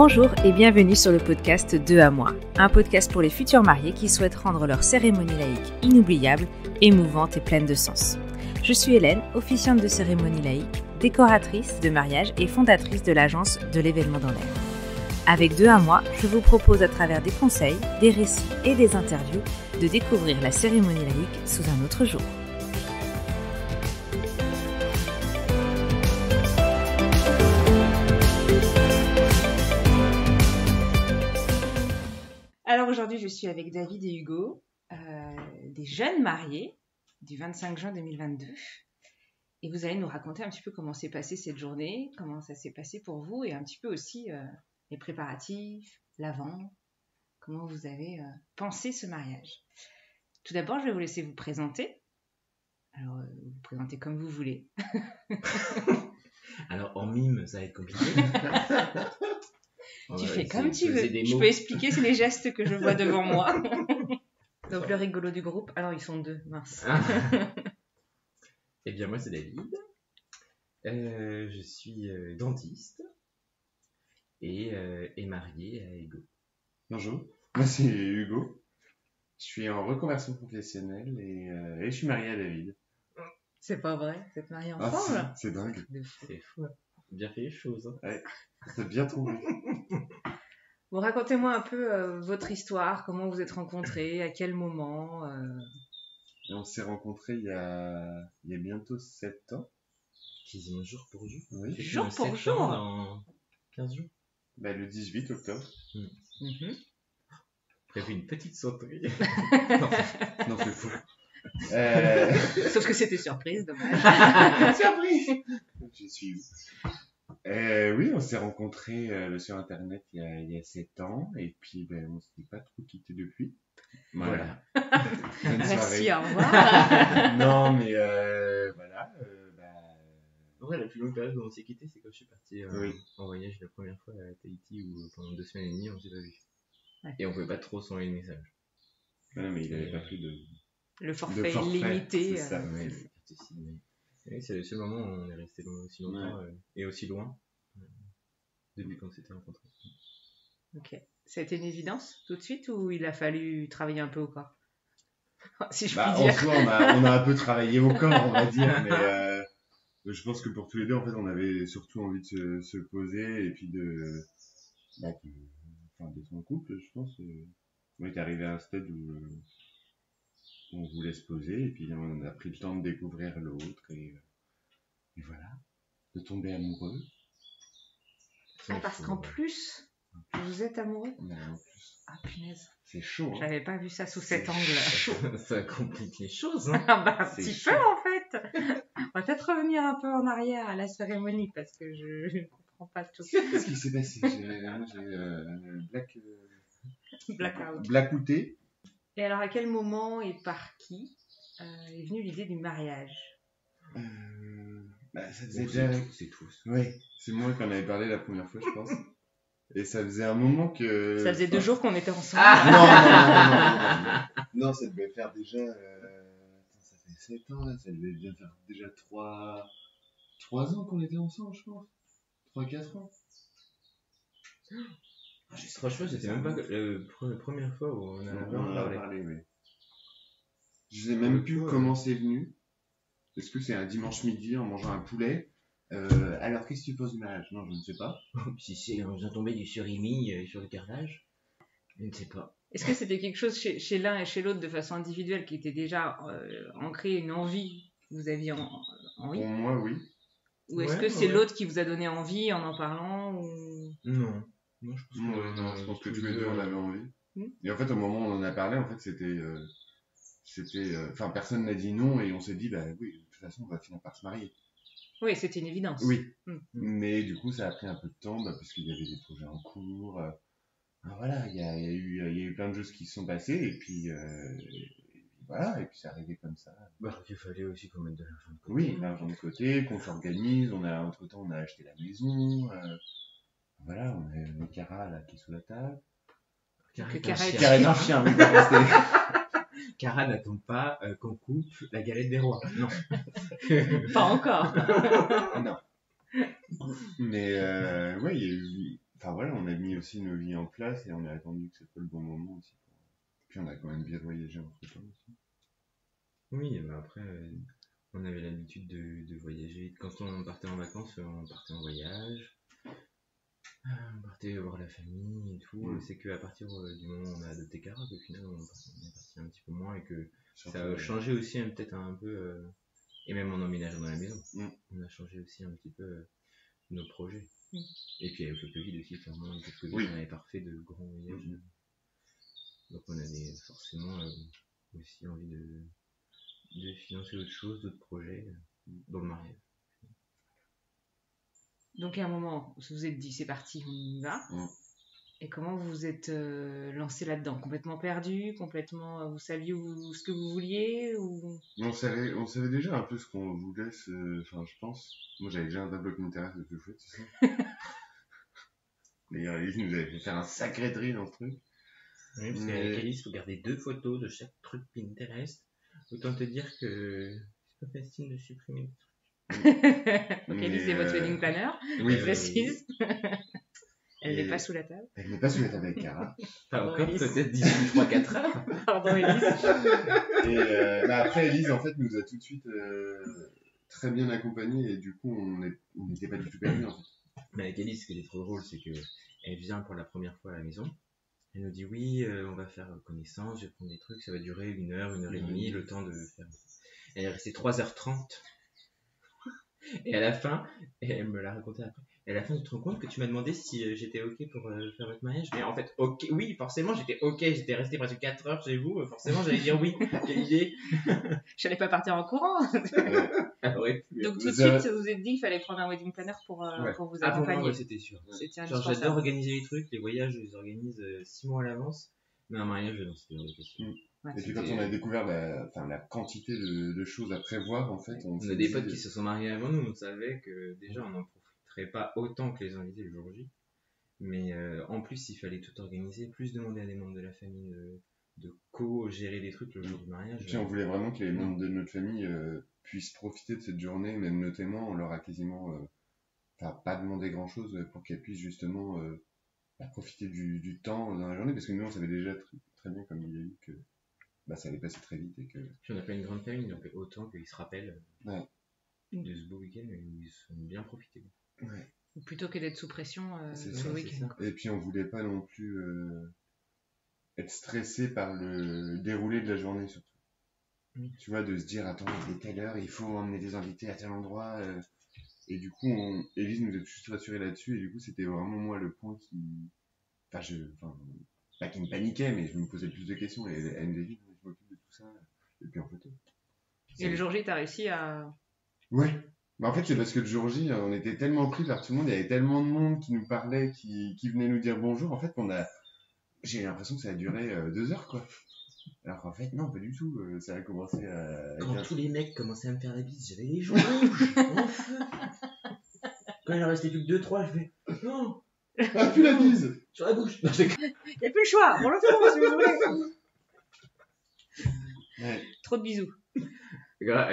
Bonjour et bienvenue sur le podcast 2 à moi, un podcast pour les futurs mariés qui souhaitent rendre leur cérémonie laïque inoubliable, émouvante et pleine de sens. Je suis Hélène, officiante de cérémonie laïque, décoratrice de mariage et fondatrice de l'agence de l'événement dans l'air. Avec 2 à moi, je vous propose à travers des conseils, des récits et des interviews de découvrir la cérémonie laïque sous un autre jour. Alors aujourd'hui, je suis avec David et Hugo, des jeunes mariés du 25 juin 2022. Et vous allez nous raconter un petit peu comment s'est passée cette journée, comment ça s'est passé pour vous et un petit peu aussi les préparatifs, l'avant, comment vous avez pensé ce mariage. Tout d'abord, je vais vous laisser vous présenter. Alors, vous présentez comme vous voulez. Alors, en mime, ça va être compliqué. Tu fais comme tu veux. Je peux expliquer, c'est les gestes que je vois devant moi. Donc, le rigolo du groupe. Alors, ils sont deux, mince. Eh bien, moi, c'est David. Je suis dentiste et marié à Hugo. Bonjour, moi c'est Hugo. Je suis en reconversion professionnelle et je suis marié à David. C'est pas vrai, vous êtes mariés ensemble? Ah, c'est dingue. C'est fou. Bien fait les choses. Hein. Ouais, t'as bien trouvé. Bon, racontez-moi un peu votre histoire, comment vous êtes rencontrés, à quel moment On s'est rencontrés il y a bientôt 7 ans. Quasiment jour pour jour. Oui. Jour pour jour. Dans 15 jours. Bah, le 18 octobre. Prévu une petite sauterie. Non, c'est faux. Sauf que c'était surprise, dommage. Surprise. Je suis où? Oui, on s'est rencontrés sur Internet il y a 7 ans et puis on ne s'est pas trop quittés depuis. Voilà. Bonne Merci, soirée. au revoir. Non, mais voilà. Ouais, la plus longue période où on s'est quitté, c'est quand je suis parti Oui. en voyage la première fois à Tahiti où pendant 2 semaines et demie, on s'est pas vu. Ouais. Et on pouvait pas trop s'envoyer de messages. Non, mais il n'avait pas pris de Le forfait forfait, illimité. c'est ça. Ouais, oui, c'est le seul moment où on est resté aussi longtemps et aussi loin depuis qu'on s'était rencontrés. Ok. Ça a été une évidence tout de suite ou il a fallu travailler un peu au corps? Si je En puis dire. soi, on a un peu travaillé au corps, on va dire, mais je pense que pour tous les deux, en fait, on avait surtout envie de se poser et puis d'être en couple, je pense. On est arrivé à un stade où on voulait se poser et puis on a pris le temps de découvrir l'autre et voilà, de tomber amoureux. Ah, parce qu'en plus, vous êtes amoureux? En plus, Ah, punaise. c'est chaud. Hein. J'avais pas vu ça sous cet angle. Ça complique les choses. Hein. Ah bah, un C'est petit chaud. peu en fait. On va peut-être revenir un peu en arrière à la cérémonie parce que je ne comprends pas tout. Qu'est-ce qui s'est passé? J'ai Blackout. blackouté. Et alors, à quel moment et par qui est venue l'idée du mariage? Ça faisait Bon, déjà... c'est tous. Ouais, c'est moi qui en avais parlé la première fois, je pense. Et ça faisait un moment que... Ça faisait 2 jours qu'on était ensemble. Non, ça devait faire déjà... ça fait 7 ans, là. Ça devait bien faire déjà 3 ans qu'on était ensemble, je pense. 3-4 ans. Franchement, c'était même pas la première fois où on On en a parlé. parlé, oui. Je sais même plus comment c'est venu. Est-ce que c'est un dimanche midi en mangeant un poulet? Alors, qu'est-ce que tu penses du mariage? Non, je ne sais pas. Si on vient tomber du surimi sur le carrelage, je ne sais pas. Est-ce que c'était quelque chose chez l'un et chez l'autre de façon individuelle qui était déjà ancré, une envie que vous aviez envie? Pour moi, oui. Ou est-ce que c'est l'autre qui vous a donné envie en parlant ou... Non, je pense que tous les deux on avait envie. Et en fait, au moment où on en a parlé, en fait, c'était personne n'a dit non et on s'est dit, oui, de toute façon, on va finir par se marier. Oui, c'était une évidence. Oui, mais du coup, ça a pris un peu de temps parce qu'il y avait des projets en cours. Voilà, il y a eu plein de choses qui se sont passées et puis voilà, et puis c'est arrivé comme ça. Il fallait aussi qu'on mette de l'argent de côté. Oui, l'argent de côté, qu'on s'organise. Entre-temps, on a acheté la maison. Voilà, on a Cara là qui est sous la table. Cara d'un chien, oui, pas rester. Cara n'attend pas qu'on coupe la galette des rois. Non. Pas encore. Non. Mais ouais, il y a eu Enfin voilà, on a mis aussi nos vies en place et on a attendu que ce soit le bon moment aussi. Puis on a quand même bien voyagé entre temps aussi. Oui, mais après, on avait l'habitude de voyager. Quand on partait en vacances, on partait en voyage. On partait voir la famille et tout. Mm. C'est qu'à partir du moment où on a adopté Cara, qu'au final, on est parti un petit peu moins et que Surtout, ça a changé aussi peut-être un peu. Et même en emménageant dans la maison, on a changé aussi un petit peu nos projets. Et puis avec le Covid aussi, clairement, avec le Covid, Oui. on n'avait pas refait de grands voyages. Donc on avait forcément aussi envie de financer autre chose, d'autres projets dans le mariage. Donc à un moment, vous vous êtes dit, c'est parti, on y va. Et comment vous vous êtes lancé là-dedans? Complètement perdu? Complètement, vous saviez ce que vous vouliez ou... On savait déjà un peu ce qu'on voulait, enfin je pense. Moi j'avais déjà un tableau qui m'intéresse de tout fait, c'est ça. D'ailleurs, Alice nous avait fait faire un sacré tri dans ce truc. Oui, parce qu'avec Alice, il faut garder 2 photos de chaque truc Pinterest. Autant te dire que c'est pas facile de supprimer des trucs. Donc Alice est votre wedding planner, Oui, je précise. Elle Et- n'est pas sous la table. Elle n'est pas sous la table avec Cara. Pas Pardon, encore, Élise. peut-être d'ici 3-4 heures. Pardon, Elise. Et après, Elise, en fait, nous a tout de suite très bien accompagnés et du coup, on n'était pas du tout perdus, en fait. Mais avec Alice, ce qui est trop drôle, c'est qu'elle vient pour la première fois à la maison. Elle nous dit oui, on va faire connaissance, je vais prendre des trucs, ça va durer 1 heure, 1 heure et demie, le temps de faire. Elle est restée 3h30. Et à la fin, et elle me l'a raconté après, et à la fin, tu te rends compte que tu m'as demandé si j'étais ok pour faire votre mariage? Mais en fait, ok, oui, forcément, j'étais ok, j'étais resté presque 4 heures chez vous, forcément, j'allais dire oui, quelle idée. Je n'allais pas partir en courant. Elle aurait pu. Donc tout de suite, vous vous êtes dit qu'il fallait prendre un wedding planner pour vous Ah, pour moi, accompagner. ouais, c'était sûr. C'était Genre, indispensable. j'adore organiser les trucs, les voyages, je les organise 6 mois à l'avance, mais un mariage, non, c'était hors de question. Ouais. Et puis quand on a découvert la quantité de choses à prévoir, en fait, On a des potes qui se sont mariés avant nous, on savait que déjà on n'en profiterait pas autant que les invités le jour J. Mais en plus, il fallait tout organiser, plus demander à des membres de la famille de co-gérer des trucs le jour du mariage. Et puis on voulait vraiment que les membres de notre famille puissent profiter de cette journée, même nos témoins, on leur a quasiment pas demandé grand chose pour qu'elles puissent justement profiter du temps dans la journée, parce que nous on savait déjà très bien, comme il y a eu, que ça allait passer très vite et que. Puis on n'a pas une grande famille, donc autant qu'ils se rappellent de ce beau week-end où ils ont bien profité. Ouais. Plutôt que d'être sous pression C'est tout ça, le week-end. Et puis on voulait pas non plus être stressé par le déroulé de la journée surtout. Oui. Tu vois, de se dire attends, il est telle heure, il faut emmener des invités à tel endroit. Et du coup, Élise nous a juste rassuré là-dessus et du coup c'était vraiment moi le point qui. Pas qui me paniquait, mais je me posais plus de questions et elle me dit je m'occupe de tout ça. Et puis en fait. Et le jour J, t'as réussi à. Ouais. En fait, c'est parce que le jour J, on était tellement pris par tout le monde, il y avait tellement de monde qui nous parlait, qui venait nous dire bonjour, en fait, j'ai l'impression que ça a duré 2 heures, quoi. Alors qu'en fait, non, pas du tout. Ça a commencé à. Quand tous les mecs commençaient à me faire la bise, j'avais les joues rouges, en feu. Quand il en restait plus que 2-3, je fais non. Ah, plus la bise Sur la bouche. Il n'y a plus le choix, on le fait si vous voulez. Ouais. Trop de bisous.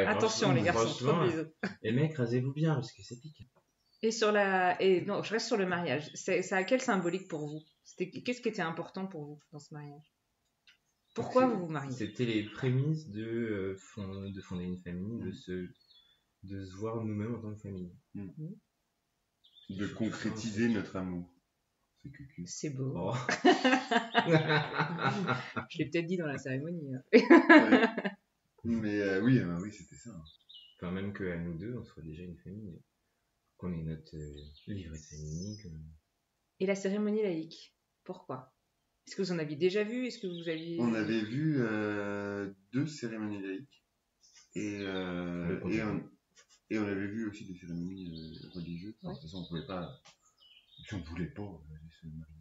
Attention les garçons, trop de bisous. Les mecs, rasez-vous bien parce que ça pique. Non, je reste sur le mariage. Ça a quelle symbolique pour vous? Qu'est-ce qui était important pour vous dans ce mariage? Pourquoi vous vous mariez? C'était les prémices de fonder une famille, de se voir nous-mêmes en tant que famille. De concrétiser notre amour. C'est cucu. C'est beau. Oh. Je l'ai peut-être dit dans la cérémonie. Ouais. Mais oui, c'était ça. Enfin, même qu'à nous deux, on soit déjà une famille. Qu'on ait notre livret de famille. Et la cérémonie laïque, pourquoi? Est-ce que vous en aviez déjà vu? Est-ce que vous aviez... On avait vu 2 cérémonies laïques. Et on avait vu aussi des cérémonies religieuses. Enfin, de toute façon, on pouvait pas. Si on voulait pas se marier.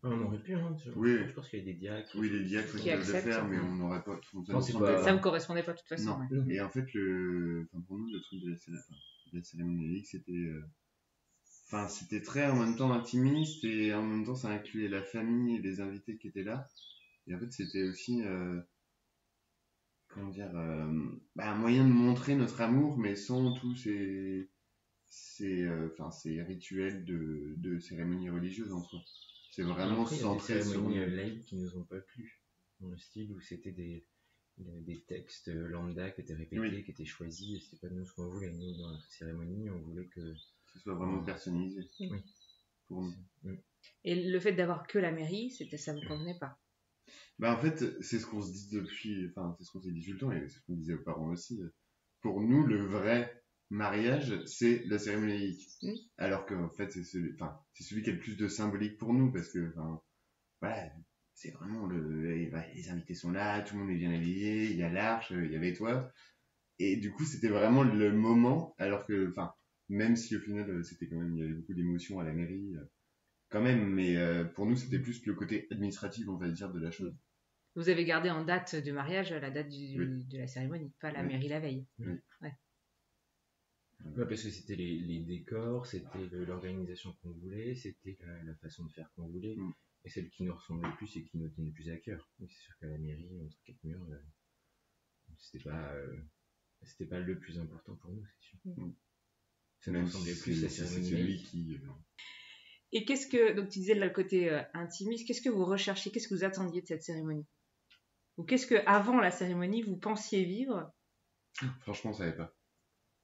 On aurait pu, hein. Oui. Je pense qu'il y a des diacres. Oui, les diacres qui peuvent le faire, mais on n'aurait pas. Ça ne correspondait pas de toute façon. Non. Ouais. Et en fait, pour nous, le truc de la cérémonie laïque, c'était très en même temps intimiste et en même temps ça incluait la famille et les invités qui étaient là. Et en fait, c'était aussi un moyen de montrer notre amour, mais sans tous ces c'est rituel de cérémonie religieuse en soi. C'est vraiment Après, il y a des centré sur cérémonies nous. laïques qui nous ont pas plu. Dans le style où c'était des textes lambda qui étaient répétés, Oui. qui étaient choisis, et c'était pas nous ce qu'on voulait. Nous, dans la cérémonie, on voulait que... Que ce soit vraiment personnalisé. Oui. Pour nous. Et le fait d'avoir que la mairie, ça vous convenait pas? Bah en fait, c'est ce qu'on se dit depuis, enfin, c'est ce qu'on s'est dit tout le temps, et c'est ce qu'on disait aux parents aussi. Pour nous, le vrai mariage, c'est la cérémonie laïque. Alors qu'en fait, c'est celui qui a le plus de symbolique pour nous, parce que, enfin, voilà, c'est vraiment les invités sont là, tout le monde est bien habillé, il y a l'arche, il y avait toi. Et du coup, c'était vraiment le moment, alors que, enfin, même si au final, c'était quand même, il y avait beaucoup d'émotions à la mairie, quand même, mais pour nous, c'était plus le côté administratif, on va dire, de la chose. Vous avez gardé en date de mariage la date Oui. de la cérémonie, pas la Oui. mairie la veille. Oui. Ouais. Ouais, parce que c'était les décors, c'était l'organisation qu'on voulait, c'était la façon de faire qu'on voulait, et celle qui nous ressemblait le plus et qui nous tenait le plus à cœur. Mais c'est sûr qu'à la mairie, entre quatre murs, c'était pas le plus important pour nous, c'est sûr. Ça nous Même ressemblait si plus à la c'est cérémonie celui laïque. qui... Et donc tu disais le côté intimiste, qu'est-ce que vous recherchiez, qu'est-ce que vous attendiez de cette cérémonie? Ou qu'est-ce que, avant la cérémonie, vous pensiez vivre? Franchement, on savait pas.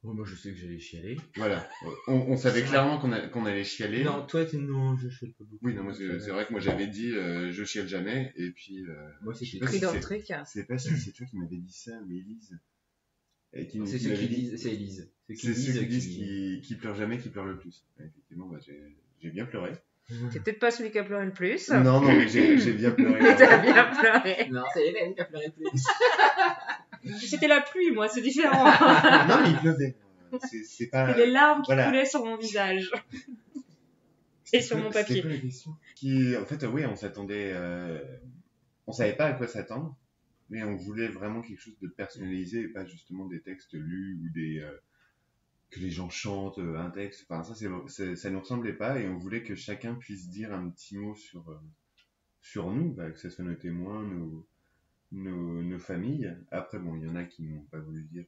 Moi, je sais que j'allais chialer. Voilà. On savait clairement qu'on allait chialer. Non, toi, non, je chiale pas beaucoup. Oui, non, moi, c'est vrai que moi, j'avais dit, je chiale jamais, et puis... moi, je sais c'était pas Pris si dans le truc. c'est pas si c'est toi qui m'avais dit ça, ou Élise. C'est ceux qui disent, c'est Élise. C'est ceux qui disent qui pleurent jamais, qui pleurent le plus. Et effectivement, bah, j'ai bien pleuré. C'est peut-être pas celui qui a pleuré le plus. Non, mais j'ai bien pleuré. T'as bien pleuré. Non, c'est Hélène qui a pleuré le plus. C'était la pluie, moi, c'est différent. Non, mais il pleuvait. C'est pas... C'était les larmes qui Voilà. coulaient sur mon visage. Et sur mon papier. C'était quoi la question En fait, oui, on s'attendait... On savait pas à quoi s'attendre, mais on voulait vraiment quelque chose de personnalisé et pas justement des textes lus ou que les gens chantent un texte. Enfin, ça nous ressemblait pas, et on voulait que chacun puisse dire un petit mot sur nous, que ce soit nos témoins, nos familles. Après, bon, il y en a qui n'ont pas voulu dire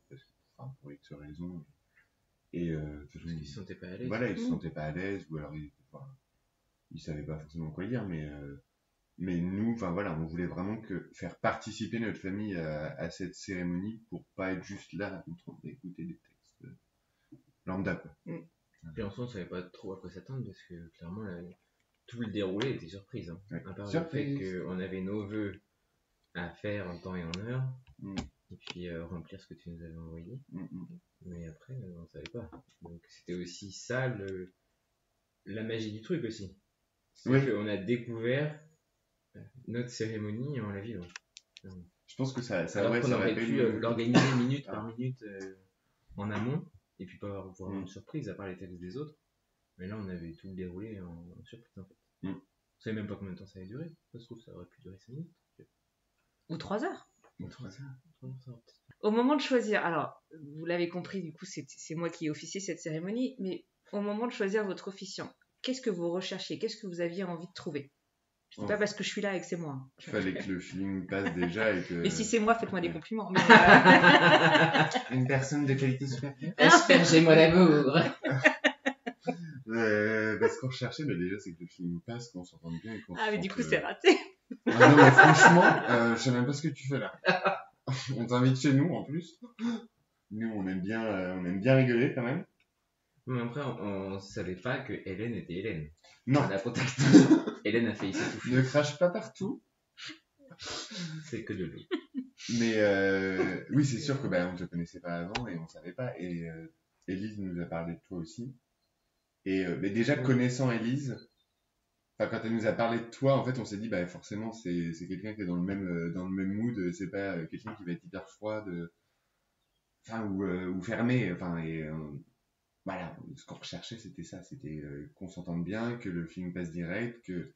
pour X raisons. Et Parce qu'ils se sentaient pas à l'aise. voilà, ils se sentaient pas à l'aise, ou alors ils savaient pas forcément quoi dire, mais nous, enfin voilà, on voulait vraiment faire participer notre famille à cette cérémonie pour pas être juste là en train d'écouter des textes lambda, quoi. Puis en soi, on savait pas trop à quoi s'attendre parce que clairement, tout le déroulé était surprise. Hein. Ouais. À part Surprise. le fait qu'on avait nos vœux à faire en temps et en heure, et puis remplir ce que tu nous avais envoyé. Mais après, on savait pas. Donc c'était aussi ça la magie du truc aussi. C'est qu'on a découvert notre cérémonie en la vivant. Je pense que ça Alors qu'on aurait pu l'organiser minute Ah. par minute en amont, et puis pas avoir une surprise à part les textes des autres. Mais là, on avait tout déroulé en surprise en fait. On savait même pas combien de temps ça allait durer. Ça se trouve, ça aurait pu durer 5 minutes. Ou 3 heures. Ou 3 heures. Au moment de choisir, alors, vous l'avez compris, du coup, c'est moi qui ai officié cette cérémonie, mais au moment de choisir votre officiant, qu'est-ce que vous recherchiez? Qu'est-ce que vous aviez envie de trouver? C'est pas parce que je suis là et que c'est moi. Il fallait que le feeling passe déjà et que... Et si c'est moi, faites-moi des compliments. Mais Une personne de qualité supérieure. Aspergez-moi l'amour. Ce qu'on recherchait, déjà, c'est que le feeling passe, qu'on s'entende bien et qu'on Ah, mais du sente, coup, c'est raté. Ah non, mais franchement, je sais même pas ce que tu fais là. On t'invite chez nous en plus. Nous, on aime bien rigoler quand même. Mais après, on savait pas que Hélène était Hélène. Non. On a contacté. Hélène a failli s'étouffer. Ne crache pas partout. C'est que de l'eau. Mais oui, c'est sûr que on te connaissait pas avant et on savait pas. Et Élise nous a parlé de toi aussi. Et mais déjà connaissant Élise, quand elle nous a parlé de toi, en fait, on s'est dit forcément c'est quelqu'un qui est dans le même mood. C'est pas quelqu'un qui va être hyper froid, ou fermé. Voilà, ce qu'on recherchait, c'était ça. C'était qu'on s'entende bien, que le film passe direct, que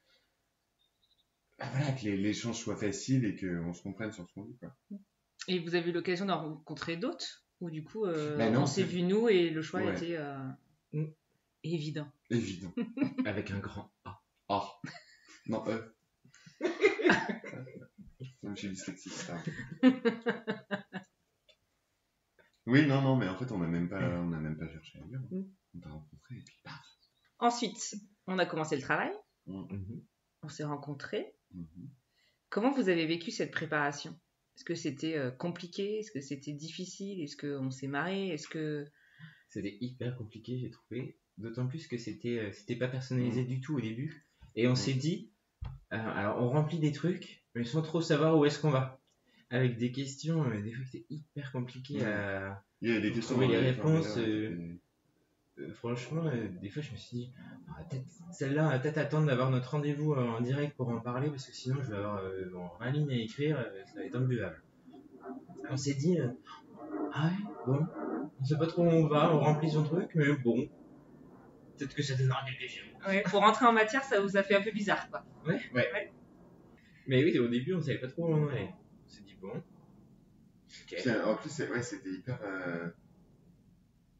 l'échange soit facile et qu'on se comprenne sur ce qu'on dit, quoi. Et vous avez eu l'occasion d'en rencontrer d'autres? Ou du coup, non, on s'est vu nous et le choix Ouais. était évident. Évident. Avec un grand A. Ah. Non, Comme chez dyslexique, ça. Oui, non, mais en fait, on n'a même pas cherché ailleurs. t'a rencontré et puis paf. Ensuite, on a commencé le travail. Mhm. On s'est rencontrés. Mhm. Comment vous avez vécu cette préparation? Est-ce que c'était compliqué? Est-ce que c'était difficile? Est-ce qu'on s'est marré? Est-ce que... C'était hyper compliqué, j'ai trouvé. D'autant plus que c'était pas personnalisé du tout au début. Et on s'est dit, alors on remplit des trucs, mais sans trop savoir où est-ce qu'on va. Avec des questions, des fois c'était hyper compliqué à Il y a des questions trouver dans les les réponses. formulaires, Franchement, des fois je me suis dit, celle-là, on va peut-être attendre d'avoir notre rendez-vous en direct pour en parler, parce que sinon je vais avoir 20 lignes à écrire, ça va être imbuvable. On s'est dit, ah ouais, bon, on sait pas trop où on va, on remplit son truc, mais bon, peut-être que ça donnera quelque chose. Ouais, pour rentrer en matière, ça vous a fait un peu bizarre, quoi. Ouais. Mais oui, au début, on savait pas trop où on allait. On s'est dit, bon. Ok. Puis, en plus, c'était hyper.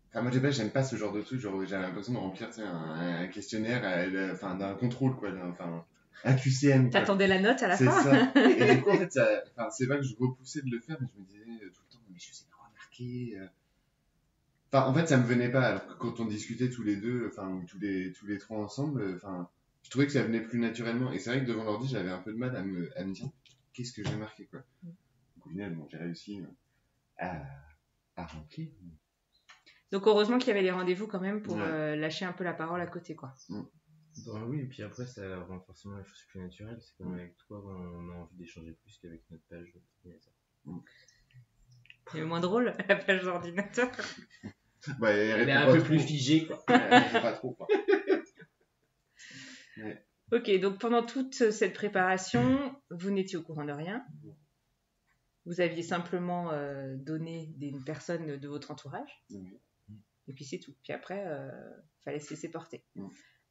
Enfin, moi, j'aime pas ce genre de truc. Genre, j'ai l'impression de remplir un questionnaire, enfin, d'un contrôle, quoi. Enfin, un QCM. Quoi. T'attendais la note à la C'est fin? ça. Et du coup, en fait, c'est pas que je repoussais de le faire, mais je me disais tout le temps, mais je sais pas remarquer. Enfin, en fait, ça me venait pas. Alors que quand on discutait tous les deux, enfin, ou tous les trois ensemble, enfin, je trouvais que ça venait plus naturellement. Et c'est vrai que devant l'ordi, j'avais un peu de mal à me dire, qu'est-ce que j'ai marqué, quoi. Donc, au final, bon, j'ai réussi à remplir. Donc heureusement qu'il y avait les rendez-vous quand même pour Ouais. lâcher un peu la parole à côté, quoi. Bon, oui, et puis après, ça rend forcément les choses plus naturelles. C'est comme avec toi, on a envie d'échanger plus qu'avec notre page d'ordinateur. C'est moins drôle, la page d'ordinateur. Bah, Elle est un peu plus figée, quoi. Elle pas trop, quoi. Ouais. Ok, donc pendant toute cette préparation, vous n'étiez au courant de rien. Vous aviez simplement donné une personne de votre entourage. Oui. Et puis c'est tout. Puis après, fallait se laisser porter.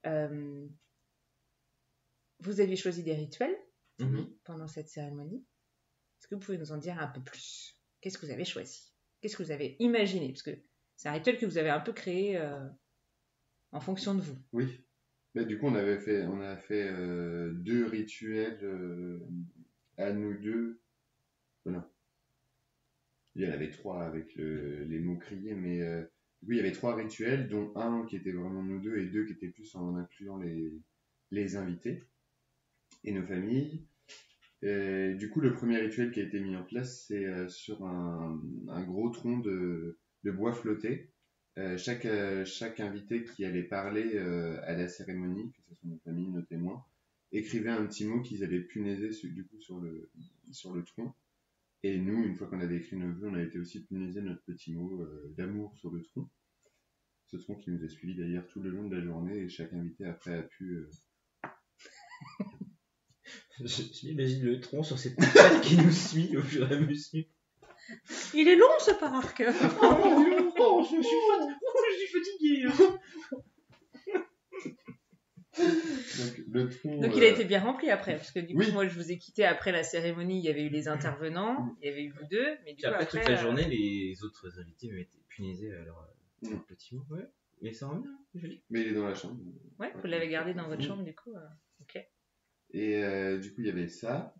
Mm. Vous aviez choisi des rituels Mhm. pendant cette cérémonie. Est-ce que vous pouvez nous en dire un peu plus? Qu'est-ce que vous avez choisi? Qu'est-ce que vous avez imaginé? Parce que c'est un rituel que vous avez un peu créé en fonction de vous. Oui. Bah, du coup, on a fait 2 rituels à nous deux. Voilà. Il y en avait 3 avec les mots criés, mais oui, il y avait 3 rituels, dont un qui était vraiment nous deux et 2 qui étaient plus en incluant les invités et nos familles. Du coup, le premier rituel qui a été mis en place, c'est sur un gros tronc de bois flotté. Chaque invité qui allait parler à la cérémonie, que ce soit nos familles, nos témoins, écrivait un petit mot qu'ils allaient punaiser du coup sur le tronc. Et nous, une fois qu'on avait écrit nos vœux, on a été aussi punaiser notre petit mot d'amour sur le tronc. Ce tronc qui nous a suivis d'ailleurs tout le long de la journée et chaque invité après a pu... Je m'imagine le tronc sur cette patte qui nous suit au fur et à mesure. Il est long ce parc. Oh, je suis fatigué. Donc il a été bien rempli après, parce que du coup, Oui. moi je vous ai quitté après la cérémonie, il y avait eu les intervenants, il y avait eu vous deux, mais du coup Après, toute la journée, les autres invités m'étaient punaisés à leur petit mot. Ouais, mais ça rend bien, joli. Mais il est dans la chambre. Ouais, vous l'avez gardé dans votre chambre du coup. Ok. Et du coup, il y avait ça.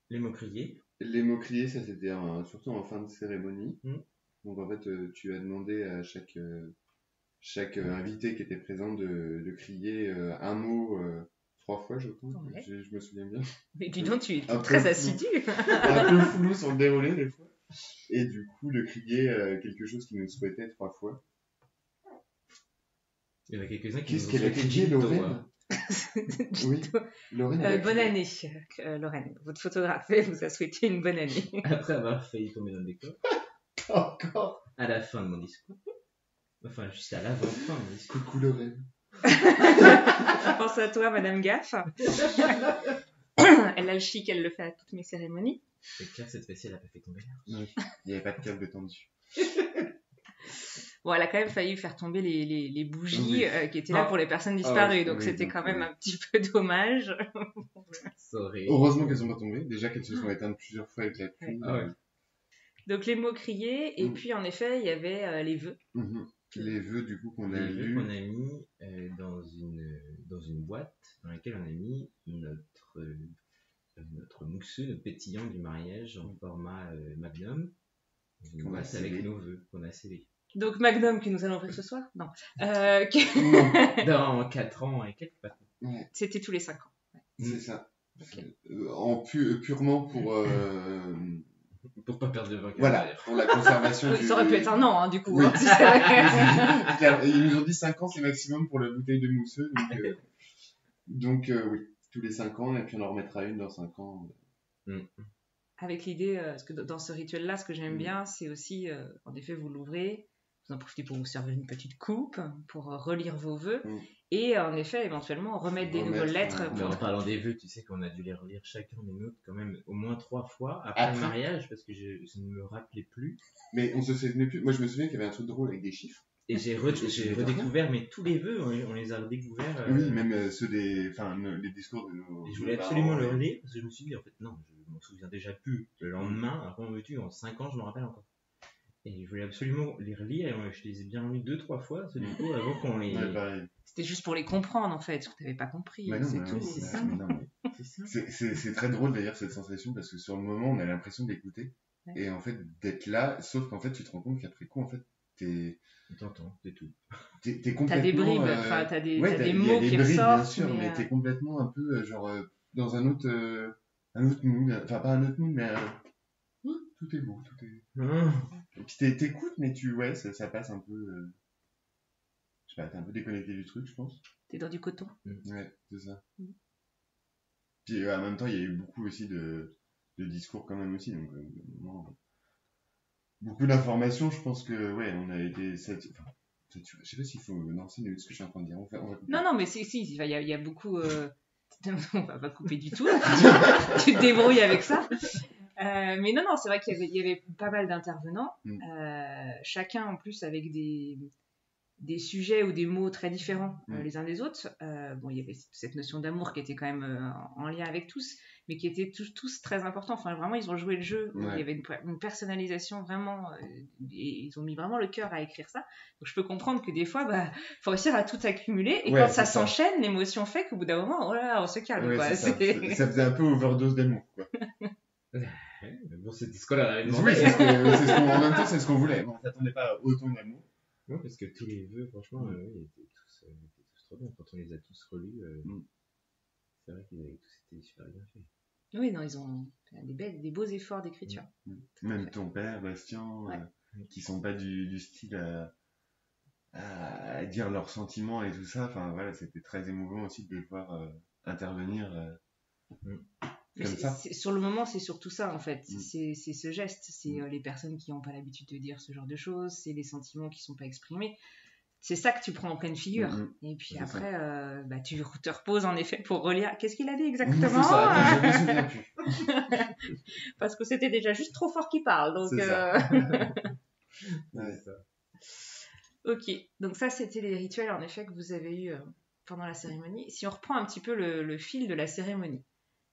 Les mots criés. Les mots criés, ça c'était surtout en fin de cérémonie. Donc en fait, tu as demandé à chaque invité qui était présent de crier un mot 3 fois, je crois. Ouais. Je me souviens bien. Mais dis donc, tu es Un très peu assidu. Un peu flou sur le déroulé des fois. Et du coup, de crier quelque chose qu'il nous souhaitait 3 fois. Il y en a quelques-uns qui Qu'est-ce nous qu'elle a ont crié, Lorraine? Oui, Lorraine. Bonne année, Lorraine. Votre photographe vous a souhaité une bonne année. Après avoir failli tomber dans le décor. Encore. À la fin de mon discours. Enfin, juste à l'avant-fin de mon discours. Coucou Lorraine. Je pense à toi, Madame Gaff. Elle a le chic, elle le fait à toutes mes cérémonies. C'est clair, cette fois-ci, elle a pas fait tomber. Oui, il n'y avait pas de câble tendu. Bon, elle a quand même failli faire tomber les bougies qui étaient là pour les personnes Ah disparues, ouais, donc oui, c'était donc, quand même un petit peu dommage. Sorry. Heureusement qu'elles sont pas tombées. Déjà qu'elles se sont éteintes plusieurs fois avec la pluie. Ah ouais. Donc les mots criés, et puis en effet, il y avait les vœux. Les vœux du coup qu'on a Les vœux lus. qu'on a mis dans une boîte dans laquelle on a mis notre mousseux, notre pétillant du mariage en format magnum. Une Qu'on a boîte avec scellé. nos vœux qu'on a scellés. Donc Magnum que nous allons ouvrir ce soir. Non. Non, Dans 4 ans et quelques pas. ouais, C'était tous les 5 ans. c'est ça. Ok. Purement pour Pour pas perdre de vocabulaire. voilà, pour la conservation Oui, ça aurait pu être un an, hein, du coup. Oui. hein. Car ils nous ont dit 5 ans c'est maximum pour la bouteille de mousseux, donc oui, tous les 5 ans, et puis on en remettra une dans 5 ans. Avec l'idée, parce que dans ce rituel-là, ce que j'aime bien, c'est aussi, en effet, vous l'ouvrez, vous en profitez pour vous servir une petite coupe, pour relire vos vœux, et en effet, éventuellement, remettre des nouvelles lettres. ouais. Mais en parlant des vœux, tu sais qu'on a dû les relire chacun des nôtres quand même au moins 3 fois après le mariage parce que je ne me rappelais plus. Mais on se souvenait plus. Moi je me souviens qu'il y avait un truc drôle avec des chiffres. Et j'ai redécouvert, mais tous les vœux, on les a redécouverts. Oui, même ceux des. Enfin, les discours de nos. Et je voulais absolument le relire parce que je me suis dit, en fait, non, je m'en souviens déjà plus. Le lendemain, après, on veux-tu, en 5 ans, je me rappelle encore. Et je voulais absolument les relire et je les ai bien relus 2-3 fois, ceux du coup, avant qu'on les. Ouais, pareil. C'était juste pour les comprendre, en fait, parce que tu n'avais pas compris. Mais non, c'est mais tout. oui, C'est ça. mais non, mais c'est très drôle d'ailleurs cette sensation parce que sur le moment on a l'impression d'écouter Ouais. et en fait d'être là, sauf qu'en fait tu te rends compte qu'après coup en fait t'es T'entends, c'est tout. complètement. T'as des bribes, enfin, t'as des, ouais, t'as des il y a mots des qui bribes, ressortent. bien sûr, mais mais, t'es complètement un peu genre dans un autre mood, enfin pas un autre mood, mais tout est beau, tout est. Et puis t'écoutes, mais ouais, ça passe un peu. Je sais pas, t'es un peu déconnecté du truc, je pense. T'es dans du coton. Ouais, c'est ça. Puis en même temps, il y a eu beaucoup aussi de discours quand même aussi, donc beaucoup d'informations. Je pense que ouais, on a été je sais pas s'il faut lancer ce que je suis en train de dire. On va couper. Non, mais si, il y a beaucoup. On va pas couper du tout. Tu te débrouilles avec ça. Mais non, c'est vrai qu'il y avait pas mal d'intervenants. Chacun en plus avec des sujets ou des mots très différents les uns des autres. Bon, il y avait cette notion d'amour qui était quand même en lien avec tous, mais qui étaient tous très importants. Enfin, vraiment, ils ont joué le jeu. Ouais. Il y avait une personnalisation vraiment, et ils ont mis vraiment le cœur à écrire ça. Donc, je peux comprendre que des fois, faut réussir à tout accumuler. Et Ouais, quand ça c'est ça. s'enchaîne, l'émotion fait qu'au bout d'un moment, oh là là, on se calme. Ouais, Quoi. c'est ça. Ça faisait un peu overdose d'amour, quoi. Mais bon, c'est ce qu'on avait Oui, demandé. en même temps, c'est ce qu'on voulait. On s'attendait pas à autant d'amour. Ouais, parce que tous les vœux, franchement, oui, ils étaient tous trop bien. Quand on les a tous relus, c'est vrai qu'ils avaient tous été super bien faits. Oui, non, ils ont fait des beaux efforts d'écriture. Même ton père, Bastien, qui sont pas du style à dire leurs sentiments et tout ça. Enfin, voilà, c'était très émouvant aussi de les voir intervenir comme ça. Sur le moment, c'est surtout ça, en fait. C'est ce geste. C'est les personnes qui n'ont pas l'habitude de dire ce genre de choses. C'est les sentiments qui ne sont pas exprimés. C'est ça que tu prends en pleine figure. Et puis c'est après, tu te reposes en effet pour relire. Qu'est-ce qu'il a dit exactement C'est ça, je me souviens plus. Parce que c'était déjà juste trop fort qu'il parle. Donc, C'est ça. Ouais, ça. Ok, donc ça c'était les rituels en effet que vous avez eu pendant la cérémonie. Si on reprend un petit peu le fil de la cérémonie,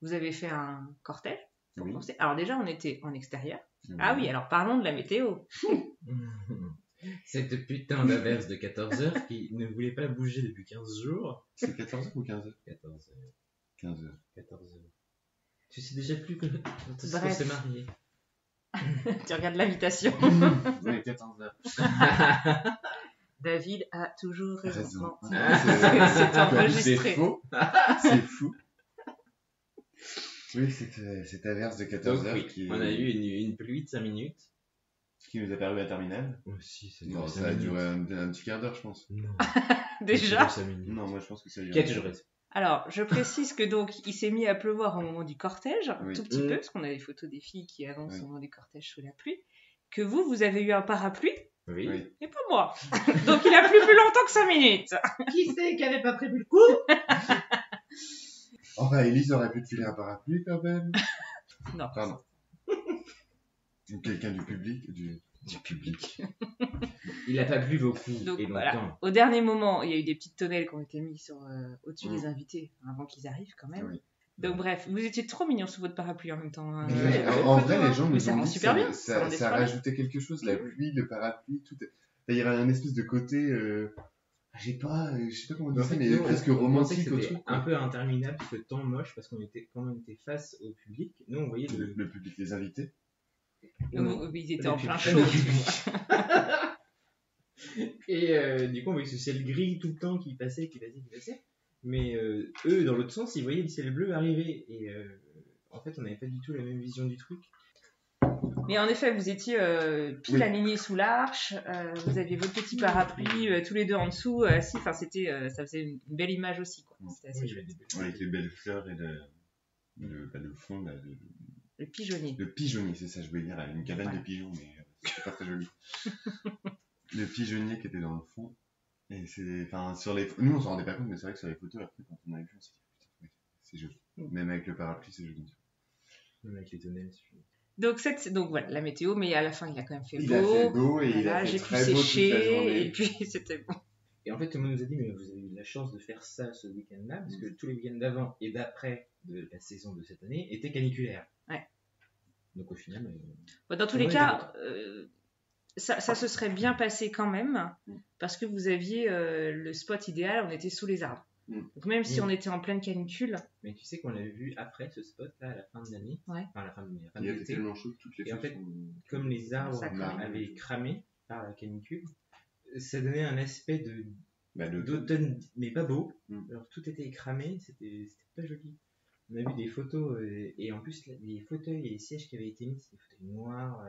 vous avez fait un cortège pour commencer. Alors déjà on était en extérieur. Ah oui, alors parlons de la météo. Cette putain d'averse de 14h qui ne voulait pas bouger depuis 15 jours. C'est 14h ou 15h 14h. 15h. 14h. Tu sais déjà plus que on s'est marié. Tu regardes l'invitation. Oui, 14h. David a toujours raison. C'est enregistré. C'est faux. C'est fou. Oui, cette averse de 14h oui, qui... On a eu une pluie de 5 minutes. Ce qui nous a paru interminable. Aussi, Ça a duré un petit quart d'heure, je pense. Non. Déjà 5 minutes. Non, moi je pense que ça a duré. Qui a toujours raison. Alors, je précise que donc il s'est mis à pleuvoir au moment du cortège, un tout petit peu, parce qu'on a des photos des filles qui avancent au moment du cortège sous la pluie. Que vous avez eu un parapluie. Oui. Et pas moi. Donc il a plu plus longtemps que 5 minutes. Qui c'est qui avait pas prévu le coup? Enfin, Élise aurait pu te filer un parapluie quand même. Non. Pardon. Ou quelqu'un du public. Du public. Il a pas plu beaucoup. Donc, et longtemps. voilà. Au dernier moment, il y a eu des petites tonnelles qui ont été mises au-dessus des invités avant qu'ils arrivent quand même. Oui. Donc bref, vous étiez trop mignons sous votre parapluie en même temps. En vrai, les gens nous ça ont rend dit super bien. ça rajoutait quelque chose, la pluie, le parapluie, tout. Il y avait un espèce de côté, je sais pas comment dire ça, mais presque romantique au truc. Un peu interminable, ce temps moche, parce qu'on était, quand on était face au public, nous on voyait le public, les invités. Ils étaient en plein chaud. Et du coup, on voyait ce ciel gris tout le temps qui passait. Mais eux, dans l'autre sens, ils voyaient le ciel bleu arriver. Et en fait, on n'avait pas du tout la même vision du truc. Mais en effet, vous étiez pile alignés sous l'arche, vous aviez votre petit parapluie, tous les deux en dessous, assis. Enfin, ça faisait une belle image aussi, quoi. C'était assez chouette. Avec les belles fleurs et le fond, là, Le pigeonnier. le pigeonnier, c'est ça, je voulais dire, une cabane de pigeons, mais c'est pas très joli. Le pigeonnier qui était dans le fond. Et nous, on s'en rendait pas compte, mais c'est vrai que sur les photos, après, quand on a vu, on s'est dit, putain, c'est joli. Même avec le parapluie, c'est joli. Même avec les tonnelles. Donc voilà, la météo, mais à la fin, il a quand même fait beau. Il a fait beau et il a fait j'ai pu très beau toute la sécher, journée. et puis c'était bon. Et en fait, tout le monde nous a dit, mais vous avez eu de la chance de faire ça ce week-end-là, parce que tous les week-ends d'avant et d'après de la saison de cette année étaient caniculaires. Ouais. Donc au final... Dans tous les cas, ça se serait bien passé quand même, parce que vous aviez le spot idéal, on était sous les arbres. Donc même si on était en pleine canicule... Mais tu sais qu'on l'avait vu après ce spot-là, à la fin de l'année. Ouais. Enfin, à la fin de l'année. Il a été tellement chaud que toutes les Et en fait, comme les arbres avaient cramé par la canicule, ça donnait un aspect d'automne, mais pas beau. Alors tout était cramé, c'était pas joli. On a vu des photos, et en plus, les fauteuils et les sièges qui avaient été mis, c'était des fauteuils noirs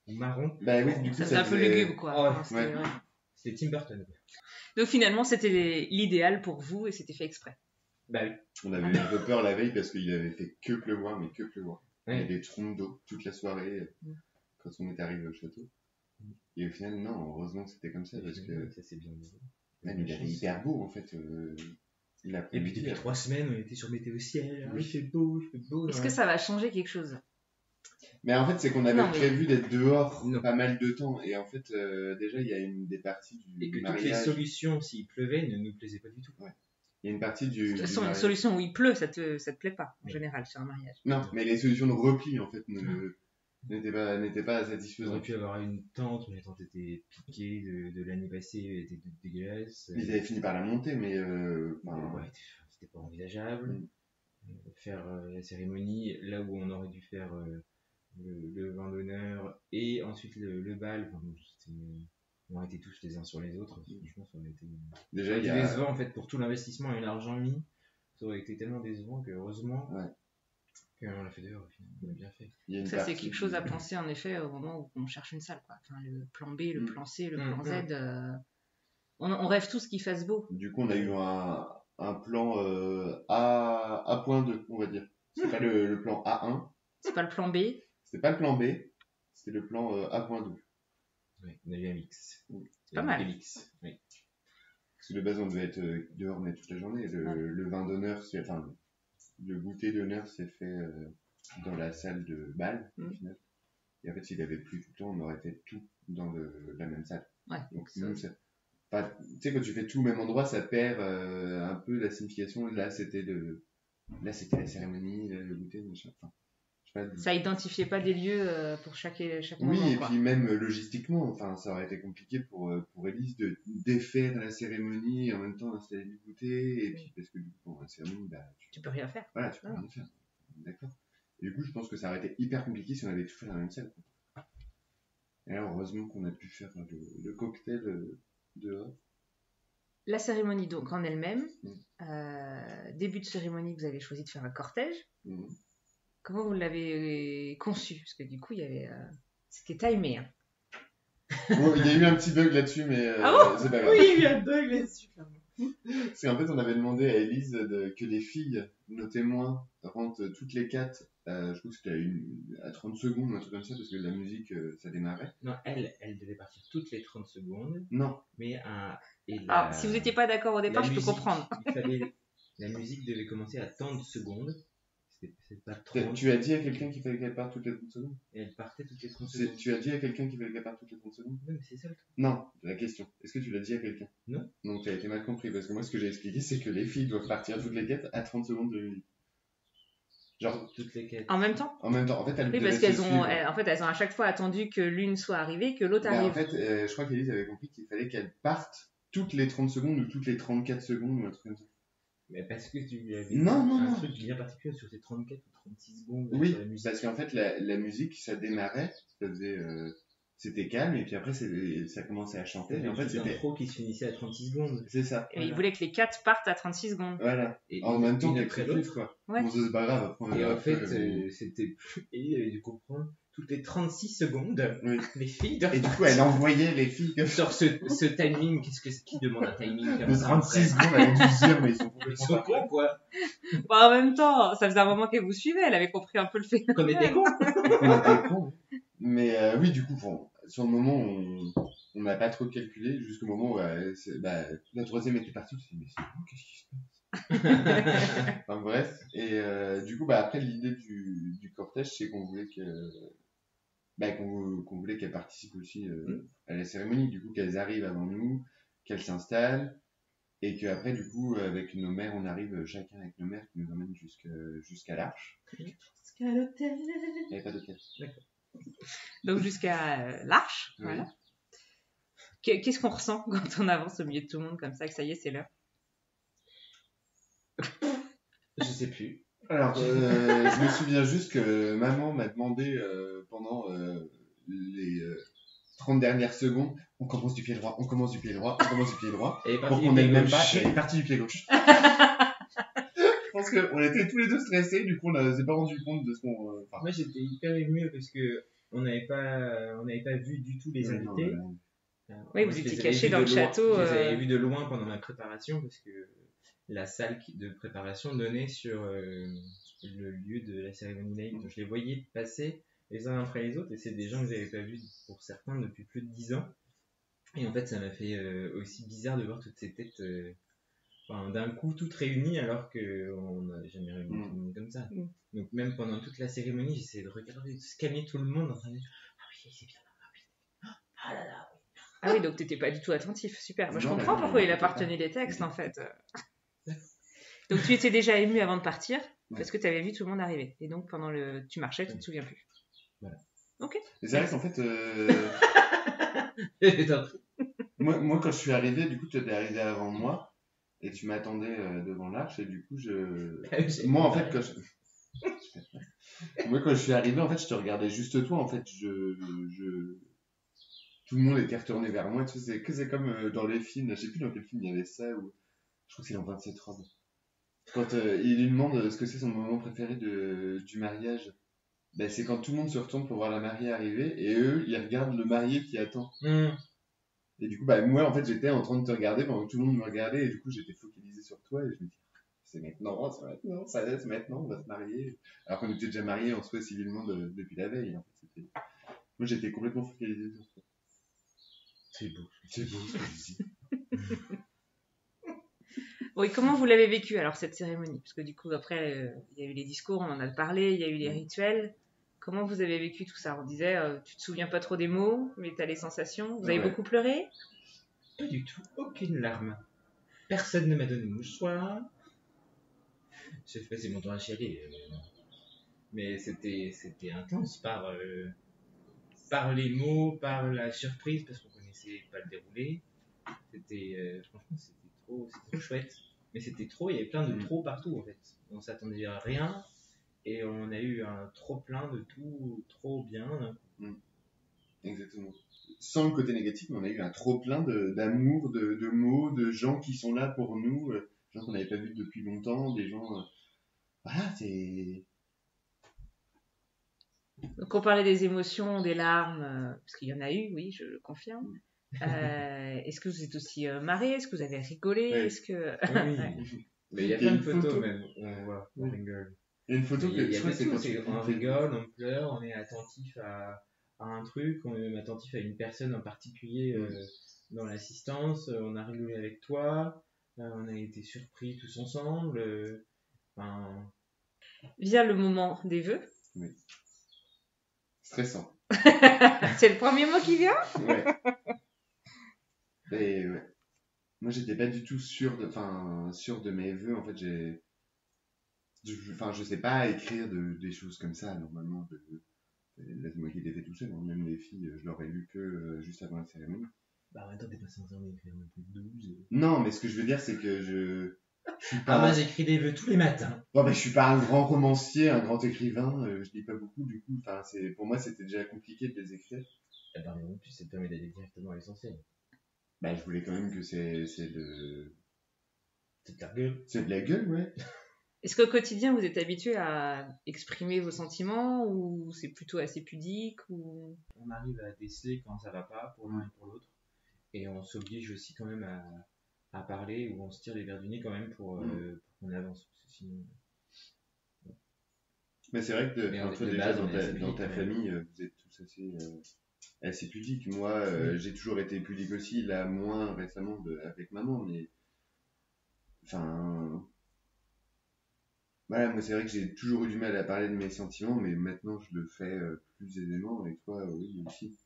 ou marrons. Bah oui, du coup, ça faisait un peu lugubre, quoi. Oh, c'était Tim Burton. Donc finalement, c'était l'idéal pour vous et c'était fait exprès. Bah oui. On avait eu un peu peur la veille parce qu'il avait fait que pleuvoir, mais que pleuvoir. Ouais. Il y avait des trompes d'eau toute la soirée quand on est arrivé au château. Et au final, non, heureusement que c'était comme ça parce que ça c'est bien. Même il avait hyper beau en fait. Et puis depuis 3 semaines, on était sur Météo Ciel. Il fait beau. Est-ce que ça va changer quelque chose? Mais en fait, c'est qu'on avait prévu d'être dehors pas mal de temps. Et en fait, déjà, il y a des parties du et que mariage... toutes les solutions, s'il pleuvait, ne nous plaisaient pas du tout. Ouais. Il y a une partie du... De toute façon, une solution où il pleut, ça te plaît pas, en général, sur un mariage. Non, mais les solutions de repli, en fait, n'étaient pas satisfaisantes. On aurait pu avoir une tente, mais la tente était piquée de l'année passée, elle était dégueulasse. Ils avaient fini par la monter, mais... c'était pas envisageable. Faire la cérémonie là où on aurait dû faire... le vin d'honneur et ensuite le bal, on aurait été tous les uns sur les autres. Franchement, ça aurait été décevant en fait pour tout l'investissement et l'argent mis. Ça aurait été tellement décevant que heureusement qu'on l'a fait dehors. On a bien fait. Ça, c'est quelque chose à penser en effet au moment où on cherche une salle, quoi. Enfin, le plan B, le plan C, le plan Z. On rêve tous qu'il fasse beau. Du coup, on a eu un plan A.2, on va dire. C'est pas le plan A1. C'est pas le plan B. C'était pas le plan B, c'était le plan A.2. Ouais, on a eu un mix. C'est pas mal. Mix. Oui. Parce que de base, on devait être dehors mais toute la journée. Le vin d'honneur, le goûter d'honneur s'est fait dans la salle de bal, au final. Et en fait, s'il avait plu tout le temps, on aurait fait tout dans la même salle. Ouais. Donc, tu sais, quand tu fais tout au même endroit, ça perd un peu la signification. Là, c'était la cérémonie, le goûter, machin. Enfin, ça identifiait pas des lieux pour chaque moment. Oui, et puis même logistiquement, enfin, ça aurait été compliqué pour Élise de défaire la cérémonie et en même temps installer du goûter. Et puis, parce que du coup, pour la cérémonie, tu peux rien faire. Voilà, tu peux rien faire. D'accord. Et du coup, je pense que ça aurait été hyper compliqué si on avait tout fait dans la même salle. Et alors, heureusement qu'on a pu faire le cocktail dehors. La cérémonie, donc, en elle-même. Début de cérémonie, vous avez choisi de faire un cortège. Comment vous l'avez conçu? Parce que du coup, c'était timé. Hein. Bon, il y a eu un petit bug là-dessus, mais c'est pas grave. Oui, il y a eu un bug là-dessus, clairement. C'est qu'en fait, on avait demandé à Élise que les filles, nos témoins, rentrent toutes les 4. Je crois que c'était à 30 secondes ou un truc comme ça, parce que la musique, ça démarrait. Non, elle devait partir toutes les 30 secondes. Non. Mais si vous n'étiez pas d'accord au départ, je peux comprendre. La musique devait commencer à 30 secondes. C'est pas 30. Tu as dit à quelqu'un qu'il fallait qu'elle parte toutes les 30 secondes? Et elle partait toutes les 30 secondes. Tu as dit à quelqu'un qu'il fallait qu'elle parte toutes les 30 secondes? Non, mais c'est ça le truc. Non, la question. Est-ce que tu l'as dit à quelqu'un? Non. Donc tu as été mal compris, parce que moi, ce que j'ai expliqué, c'est que les filles doivent partir toutes les 4 à 30 secondes de musique. Genre, toutes les 4. En même temps? En même temps. En fait, oui, parce qu'elles ont à chaque fois attendu que l'une soit arrivée, que l'autre arrive. En fait, je crois qu'Élise avait compris qu'il fallait qu'elle parte toutes les 30 secondes ou toutes les 34 secondes ou un truc comme ça. Mais parce que tu lui avais un truc bien particulier sur ces 34 ou 36 secondes. Oui, sur la musique. parce qu'en fait, la musique, ça démarrait, ça faisait c'était calme, et puis après, ça commençait à chanter, et en fait, c'était... pro qui se finissait à 36 secondes. C'est ça. Et il voulait que les 4 partent à 36 secondes. Voilà. Et En même temps, une t'es après très l'autre. vite, quoi. Ouais. Bon, ça, c'est pas grave, après, on Et verra en fait, après, c'était plus. Et il avait dû comprendre toutes les 36 secondes, Oui. les filles doivent Et du coup, elle envoyait les filles comme ça. sur ce timing. Qu'est-ce que qui demande un timing comme De ça 36 secondes, elle a dû se dire, mais ils sont Ils complètement sont tarés. cons, quoi. Bah, en même temps, ça faisait un moment qu'elle vous suivait, elle avait compris un peu le phénomène. Qu'on était cons. On était cons. Mais oui, du coup, bon, sur le moment, on n'a pas trop calculé jusqu'au moment où la troisième était partie. On s'est dit, mais c'est bon, qu'est-ce qui se passe? Enfin bref. Et du coup, après, l'idée du cortège, c'est qu'on voulait qu'on voulait qu'elles participent aussi à la cérémonie. Du coup, qu'elles arrivent avant nous, qu'elles s'installent. Et qu'après, du coup, avec nos mères, on arrive chacun avec nos mères qui nous emmènent jusqu'à l'Arche. Jusqu'à l'hôtel. Il n'y avait pas d'hôtel. Donc jusqu'à l'Arche, Oui. voilà. Qu'est-ce qu'on ressent quand on avance au milieu de tout le monde comme ça, que ça y est, c'est l'heure? Je sais plus. Alors, je me souviens juste que maman m'a demandé pendant les 30 dernières secondes, on commence du pied droit, on commence du pied droit, on commence du pied droit. Elle est Pour partie qu'on du ait pied le même gauche. pas, elle est partie du pied gauche. Je pense qu'on était tous les deux stressés, du coup on s'est pas rendu compte de ce qu'on... enfin, Moi, j'étais hyper ému parce que on n'avait pas vu du tout les non, invités. Oui, Moi, vous je étiez les avais cachés vus dans de le loin. château, Je les avais vus de loin pendant ma préparation parce que la salle de préparation donnait sur le lieu de la cérémonie laïque. Donc, je les voyais passer les uns après les autres et c'est des gens que j'avais pas vus pour certains depuis plus de 10 ans. Et en fait, ça m'a fait aussi bizarre de voir toutes ces têtes d'un coup toutes réunies alors qu'on n'a jamais réuni tout le monde comme ça. Donc même pendant toute la cérémonie, j'essayais de regarder, de scanner tout le monde en train de dire ah oui, c'est bien, ah oui, ah là là, oui. Ah oui, donc t'étais pas du tout attentif, super. Moi, je Non, comprends mais pourquoi non, il a pas t'étais pas. retenu les textes en fait. Donc tu étais déjà ému avant de partir parce que tu avais vu tout le monde arriver. Et donc pendant tu marchais, tu te souviens plus. Voilà. Ok. Et c'est vrai qu'en fait, moi quand je suis arrivé, du coup tu étais arrivé avant moi et tu m'attendais devant l'arche et du coup moi en fait quand je suis arrivé, en fait je te regardais juste toi, en fait tout le monde était retourné vers moi, tu sais, c'est comme dans les films, je sais plus dans quel film il y avait ça, ou je crois que c'est dans 27 robes. Quand il lui demande ce que c'est son moment préféré du mariage, ben, c'est quand tout le monde se retourne pour voir la mariée arriver et eux ils regardent le marié qui attend. Et du coup, bah, moi, en fait, j'étais en train de te regarder pendant que tout le monde me regardait, et du coup, j'étais focalisé sur toi, et je me dis, c'est maintenant, c'est maintenant, on va se marier. Alors qu'on était déjà mariés en soi civilement depuis la veille. En fait, moi, j'étais complètement focalisé sur toi. C'est beau ce que tu dis. Oui, comment vous l'avez vécu alors cette cérémonie? Parce que du coup, après, il y a eu les discours, on en a parlé, il y a eu les rituels. Comment vous avez vécu tout ça? On disait, tu te souviens pas trop des mots, mais tu as les sensations. Vous avez beaucoup pleuré? Pas du tout, aucune larme. Personne ne m'a donné de mouchoir. J'ai passé mon temps à chialer. Mais c'était intense par les mots, par la surprise, parce qu'on connaissait pas le déroulé. Franchement, c'était trop chouette. Mais c'était trop, il y avait plein de trop partout en fait. On s'attendait à rien. Et on a eu un trop plein de tout, trop bien. Exactement. Sans le côté négatif, mais on a eu un trop plein d'amour, de mots, de gens qui sont là pour nous, gens qu'on n'avait pas vus depuis longtemps, des gens... voilà, c'est... Donc on parlait des émotions, des larmes, parce qu'il y en a eu, oui, je le confirme. Est-ce que vous êtes aussi marré? Est-ce que vous avez rigolé? Ouais. Est-ce que... Oui. Mais il y a plein de photos même où on voit, on rigole. Il y a une photo que je crois que c'est quand on rigole, on pleure, on est attentif à un truc, on est même attentif à une personne en particulier dans l'assistance, on a rigolé avec toi, on a été surpris tous ensemble. Vient le moment des vœux. Oui. Stressant. C'est le premier mot qui vient? Ouais. Et ouais. Moi, j'étais pas du tout sûr de mes vœux. En fait, je sais pas écrire des choses comme ça, normalement. Laisse-moi qui l'ai fait tout seul. Même les filles, je l'aurais lu que juste avant la cérémonie. Bah, en même temps, t'es pas censé en écrire un peu de 12. Non, mais ce que je veux dire, c'est que je suis pas... moi, j'écris des vœux tous les matins. Bon, je suis pas un grand romancier, un grand écrivain. Je lis pas beaucoup, du coup. Pour moi, c'était déjà compliqué de les écrire. Eh ben non plus, ça te permet d'aller directement à l'essentiel. Bah, je voulais quand même que c'est C'est de la gueule. de la gueule, ouais. Est-ce qu'au quotidien, vous êtes habitué à exprimer vos sentiments ou c'est plutôt assez pudique ou... On arrive à déceler quand ça va pas pour l'un et pour l'autre. Et on s'oblige aussi quand même à parler ou on se tire les verres du nez quand même pour qu'on avance. Parce que sinon... Mais c'est vrai que Mais enfin, de toi, déjà, base, on est assez dans pudique, ta quand même. famille, vous êtes tous assez pudiques. Moi, Oui. j'ai toujours été pudique aussi, là, moins récemment avec maman, mais. Enfin. Voilà, moi, c'est vrai que j'ai toujours eu du mal à parler de mes sentiments, mais maintenant, je le fais plus aisément, et toi, oui, aussi.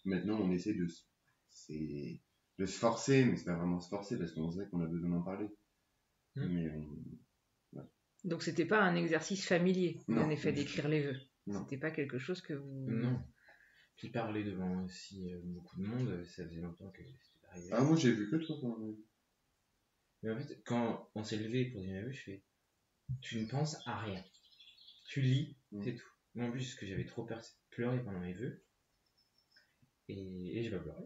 Maintenant, on essaie de se forcer, mais c'est pas vraiment se forcer, parce qu'on sait qu'on a besoin d'en parler. Mais Donc c'était pas un exercice familier, Non. en effet, d'écrire les vœux. non. C'était pas quelque chose que vous... Non. Puis parler devant aussi beaucoup de monde, ça faisait longtemps que c'était pas arrivé. Ah, moi, j'ai vu que toi quand même. Mais en fait, quand on s'est levé pour dire mes vœux, je fais tu ne penses à rien. Tu lis, c'est tout. Moi en plus, que j'avais trop peur, c'est de pleurer pendant mes vœux. Et j'ai pas pleuré.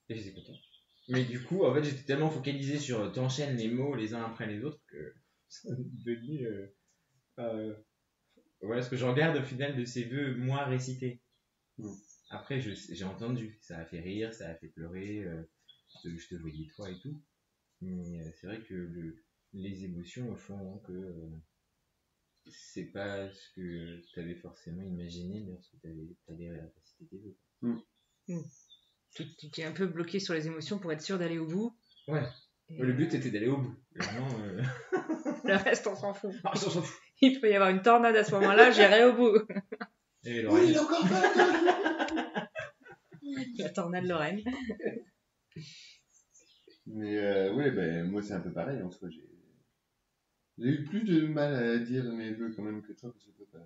Et j'étais content. Mais du coup, en fait, j'étais tellement focalisé sur t'enchaînes les mots les uns après les autres que ça est devenu. Voilà ce que j'en garde au final de ces vœux, moi récités. Après, j'ai entendu, ça a fait rire, ça a fait pleurer, je te voyais toi et tout. Mais c'est vrai que les émotions font que c'est pas ce que tu avais forcément imaginé lorsque tu allais réciter tes vœux. Tu t'es un peu bloqué sur les émotions pour être sûr d'aller au bout. Ouais. Et Le but était d'aller au bout. Vraiment, le reste, on s'en fout. Ah, ça s'en fout. Il peut y avoir une tornade à ce moment-là, j'irai au bout. Et Oui, il est encore pas La tornade Lorraine. Mais ouais, ben moi c'est un peu pareil en soi. J'ai eu plus de mal à dire mes vœux quand même que toi, parce que toi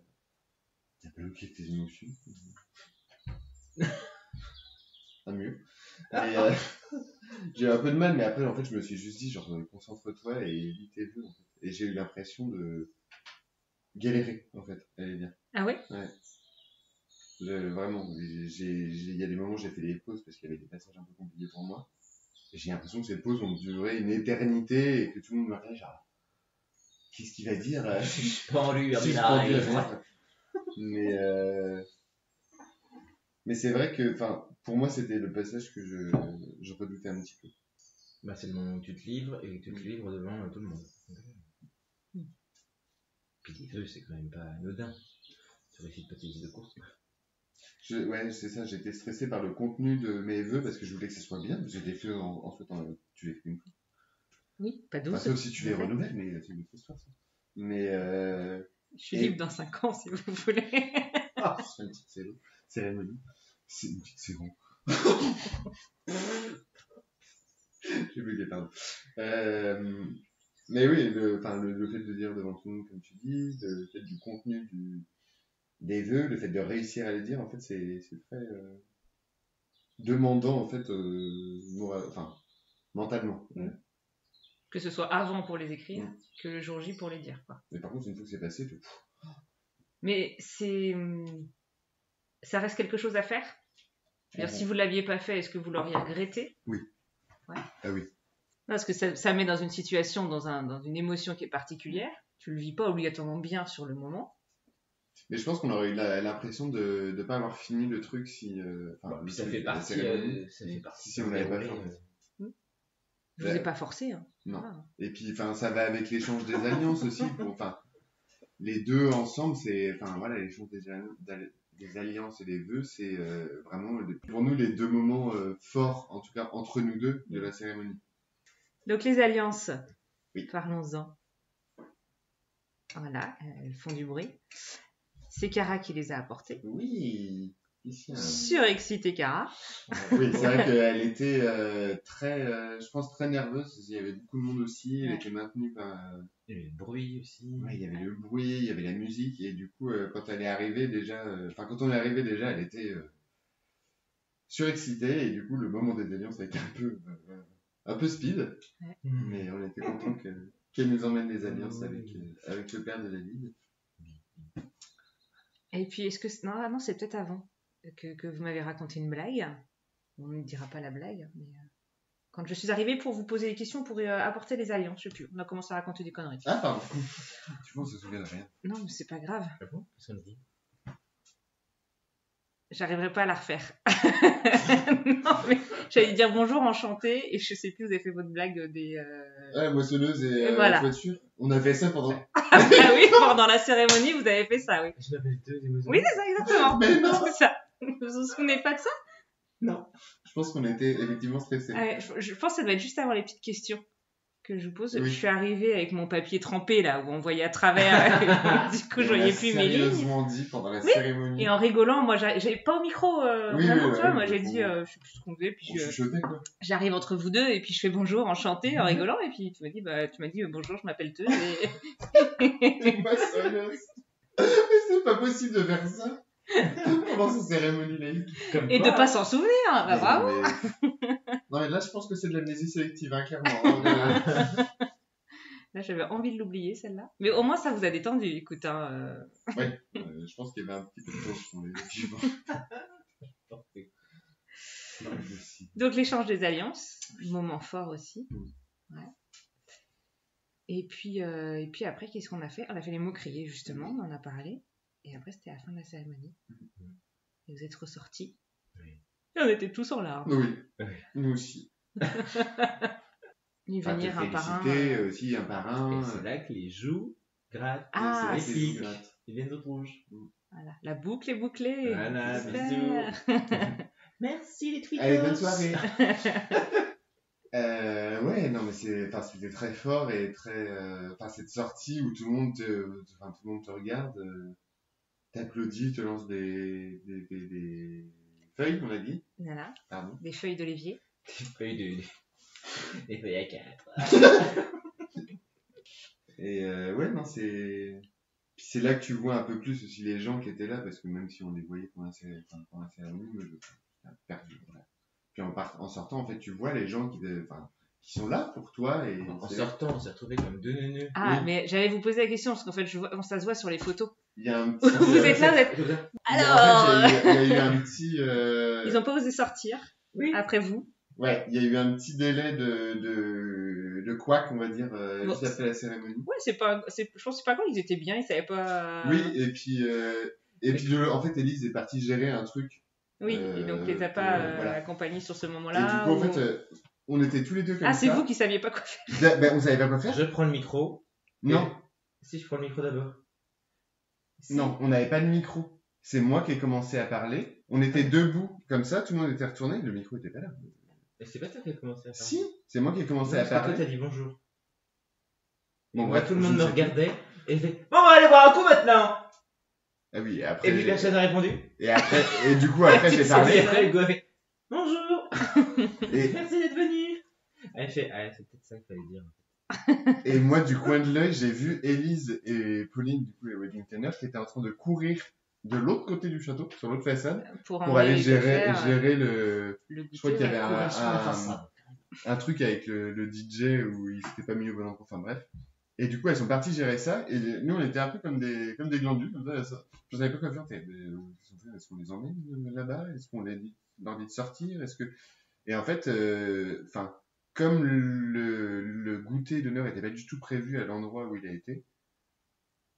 t'as bloqué tes émotions. Pas mieux. Et, j'ai eu un peu de mal, mais après en fait je me suis juste dit genre concentre-toi et lis tes vœux en fait. Et j'ai eu l'impression de galérer en fait, allez dire. Ah ouais? Ouais. Vraiment, il y a des moments où j'ai fait des pauses parce qu'il y avait des passages un peu compliqués pour moi. Et j'ai l'impression que ces pauses ont duré une éternité et que tout le monde me regardait genre qu'est-ce qu'il va dire Suspendu à Suspendu à mes mes mais c'est vrai que enfin pour moi c'était le passage que je redoutais un petit peu. Bah, c'est le moment où tu te livres et tu te livres devant tout le monde. Puis les vœux, c'est quand même pas anodin. Tu récites pas tes idées de course. Ouais, c'est ça, j'étais stressé par le contenu de mes vœux parce que je voulais que ce soit bien. J'ai des vœux en fait, tu les fais une fois. Oui, pas 12. Enfin, sauf si tu les renouvelles, mais c'est une autre histoire ça. Mais je suis libre dans 5 ans si vous voulez. Ah, c'est une petite cérémonie. C'est une petite cérémonie. J'ai bugué, pardon. Mais oui, le fait de dire devant tout le monde, comme tu dis, le fait du contenu des vœux, le fait de réussir à les dire, en fait, c'est très demandant, en fait, mentalement. Ouais. Que ce soit avant pour les écrire, que le jour J pour les dire. Quoi. Mais par contre, une fois que c'est passé, Mais ça reste quelque chose à faire. Si vous ne l'aviez pas fait, est-ce que vous l'auriez regretté? Oui. Ouais. Ah oui. Parce que ça met dans une situation, dans une émotion qui est particulière. Tu le vis pas obligatoirement bien sur le moment. Mais je pense qu'on aurait eu l'impression de ne pas avoir fini le truc si. Puis ça fait partie. Si on l'avait pas fait. Je vous ai pas forcé. Hein. Non. Ah. Et puis, ça va avec l'échange des alliances aussi. Les deux ensemble, c'est. L'échange des alliances et des vœux, c'est vraiment pour nous les deux moments forts, en tout cas entre nous deux, de la cérémonie. Donc les alliances, oui. Parlons-en. Voilà, elles font du bruit. C'est Cara qui les a apportées. Oui. Surexcitée Cara. Oui, c'est vrai qu'elle était je pense très nerveuse. Il y avait beaucoup de monde aussi. Elle était maintenue par. Il y avait le bruit aussi. Ouais, il y avait le bruit, il y avait la musique. Et du coup, quand elle est arrivée déjà, quand on est arrivé déjà, elle était surexcitée. Et du coup, le moment des alliances a été un peu speed. Ouais. Mais on était content qu'elle nous emmène les alliances avec le père de David. Et puis, est-ce que non, c'est peut-être avant. que vous m'avez raconté une blague. On ne dira pas la blague, mais quand je suis arrivée pour vous poser des questions pour apporter les alliances, je sais plus. On a commencé à raconter des conneries. Ah, pardon. Tu vois, on se souvient de rien. Non, mais c'est pas grave. Ah bon? Qu'est-ce qu'on dit? J'arriverai pas à la refaire. Non, mais j'allais dire bonjour, enchanté, et je sais plus, vous avez fait votre blague des... Ouais, moissonneuse et Voilà. voiture. On a fait ça pendant... Ah oui, pendant la cérémonie, vous avez fait ça, oui. Je m'appelle deux des Oui, c'est ça, exactement. Mais non. C'est ça. Vous vous souvenez pas de ça? Non. Je pense qu'on était effectivement stressés. Ouais, je pense que ça doit être juste avant les petites questions que je vous pose. Oui. Je suis arrivée avec mon papier trempé, là, où on voyait à travers. Du coup, je voyais plus mes lignes. sérieusement dit pendant la cérémonie. Et en rigolant, moi, j'avais pas au micro, Oui, vraiment, oui, tu vois. oui, Moi, oui, j'ai oui. dit, je sais plus ce qu'on faisait, puis On chuchotait, quoi. j'arrive entre vous deux, et puis je fais bonjour, enchanté, en rigolant, et puis tu m'as dit bonjour, je m'appelle Teuse, et... T'es moissonneuse. Mais c'est pas possible de faire ça. Pendant cette cérémonie laïque. et de pas s'en souvenir, bah, Mais- bravo. Non, mais là, je pense que c'est de l'amnésie sélective, hein, clairement. Là, j'avais envie de l'oublier, celle-là. Mais au moins, ça vous a détendu, écoute, hein. Ouais, je pense qu'il y avait un petit peu de tension, effectivement. C'est possible. Donc, l'échange des alliances, moment fort aussi. Mm. Ouais. Et puis après, qu'est-ce qu'on a fait? On a fait les mots criés, justement, on en a parlé. Et après, c'était la fin de la cérémonie. Et vous êtes ressortis. Oui. Et on était tous en larmes. Oui, Oui. nous aussi. Ils Enfin, venir te un par un. féliciter, aussi un par un. Et c'est là que les joues grattent. Ah, les c'est pics. les grattes. Ils viennent de rouge. Voilà. La boucle est bouclée. Voilà, Super. Merci les tweetos. Allez, bonne soirée. Ouais, non, mais c'était très fort et très, cette sortie où tout le monde te regarde, t'applaudit, te lance des feuilles, on a dit. Voilà. Pardon. Des feuilles d'olivier. Des feuilles à 4. Et ouais, non, puis c'est là que tu vois un peu plus aussi les gens qui étaient là, parce que même si on les voyait pendant la cérémonie, moi, j'étais perdu. Voilà. Puis en sortant, en fait, tu vois les gens qui sont là pour toi. Et En sortant, on s'est retrouvés comme deux neuneux. Ah, Oui. mais j'allais vous poser la question, parce qu'en fait, ça se voit sur les photos. il y a un petit. Vous êtes là, vous êtes... En fait, Alors, il y a eu un petit. ils n'ont pas osé sortir après vous. Ouais, il y a eu un petit délai de couac, on va dire, Bon. juste après la cérémonie. Ouais, je pense que c'est pas grave, ils étaient bien, ils savaient pas... Oui, et puis en fait, Élise est partie gérer un truc. Oui, et donc les a pas voilà. accompagnés sur ce Et moment-là. du coup, en ou- fait, on était tous les deux comme Ah, ça. c'est vous qui saviez pas quoi faire. Ben, on savait pas quoi faire. Je prends le micro. Non, Si je prends le micro d'abord. Si. non, on n'avait pas de micro. C'est moi qui ai commencé à parler. On était debout comme ça, tout le monde était retourné, le micro était pas là. Et c'est pas toi qui as commencé à parler. Si, c'est moi qui ai commencé Non, à parce que toi, parler. t'as dit bonjour. Et Bon, moi, bref, tout le je monde ne me sais plus. regardait et fait bon, on va aller boire un coup maintenant. Ah oui, et après. Et puis j'ai- personne n'a répondu. Et du coup, après, j'ai Et parlé. après, le gars fait bonjour. Et, Merci d'être venu. Elle fait c'est peut-être ça qu'il fallait dire. et moi, du coin de l'œil, j'ai vu Élise et Pauline, du coup, les wedding planners, qui étaient en train de courir de l'autre côté du château, sur l'autre façade, pour emmener aller les gérer affaires, le. le goûter. Je crois qu'il y avait ouais. un truc avec le DJ où il s'était pas mis au bon endroit, enfin bref. Et du coup, elles sont parties gérer ça, et nous, on était un peu comme des glandus, comme ça. Je savais pas quoi faire. Est-ce qu'on les emmène là-bas? Est-ce qu'on leur dit de sortir? Et en fait, comme le goûter d'honneur était pas du tout prévu à l'endroit où il a été,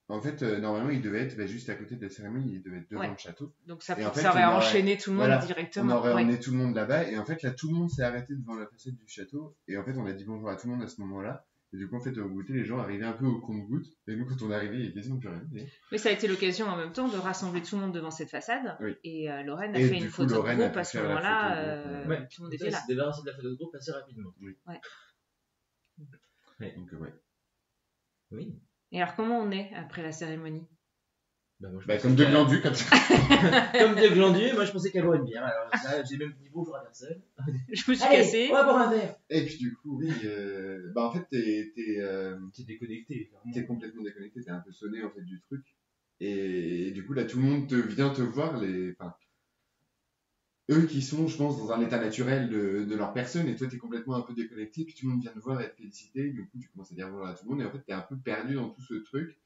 en fait, normalement, il devait être juste à côté de la cérémonie, il devait être devant Ouais. le château. Donc ça, Et en fait, ça aurait on aurait- enchaîné tout le monde voilà, directement. On aurait Ouais. emmené tout le monde là-bas, et en fait, là, tout le monde s'est arrêté devant la façade du château, et en fait, on a dit bonjour à tout le monde à ce moment-là. Et du coup, en fait, au goûter, les gens arrivaient un peu au compte-gouttes, et nous, quand on est arrivé, il y avait quasiment plus rien. Mais ça a été l'occasion en même temps de rassembler tout le monde devant cette façade. Oui. Et Lorraine a Et fait du une coup, photo de Lorraine a groupe pu à ce faire la moment-là. photo de groupe, Tout le monde était là. s'est débarrassé de la photo de groupe assez rapidement. Donc, ouais. Oui. Et alors, comment on est après la cérémonie? Bah, moi, je Bah, pensais comme deux qu'elle- glandus, comme ça. Comme deux glandus, moi je pensais qu'elle boirait une bière. Alors là, j'ai même dit bonjour à personne. Je me suis Allez, cassée. on va boire un verre. Et puis, du coup, oui, en fait, t'es T'es déconnecté. t'es complètement déconnecté, t'es un peu sonné, en fait, du truc. Et du coup, là, tout le monde vient te voir, eux qui sont, je pense, dans un état naturel de leur personne, et toi, t'es complètement un peu déconnecté, puis tout le monde vient te voir et te féliciter, du coup, tu commences à dire bonjour à tout le monde, et en fait, t'es un peu perdu dans tout ce truc.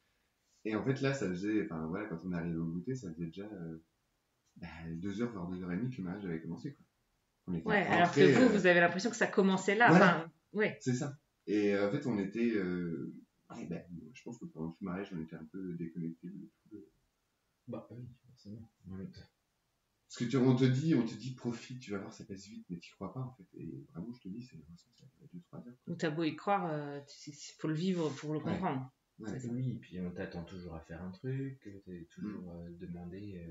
Et en fait, là, ça faisait, quand on est arrivé au goûter, ça faisait déjà 2 heures, voire 2 heures et demie que le mariage avait commencé, quoi. On était Ouais, alors que rentrés, vous avez l'impression que ça commençait là. Voilà. Enfin, ouais. c'est ça. Et en fait, on était. Ouais, ben, je pense que pendant tout le mariage, on était un peu déconnectés de tout. Bah oui, forcément. En même temps. Parce que on te dit, profite, tu vas voir, ça passe vite, mais tu crois pas, en fait. Et vraiment, je te dis, c'est ça fait 2-3 heures. Ou t'as beau y croire, il faut le vivre pour le Ouais. comprendre. Ouais, ça. Oui, et puis on t'attend toujours à faire un truc, t'es toujours demandé.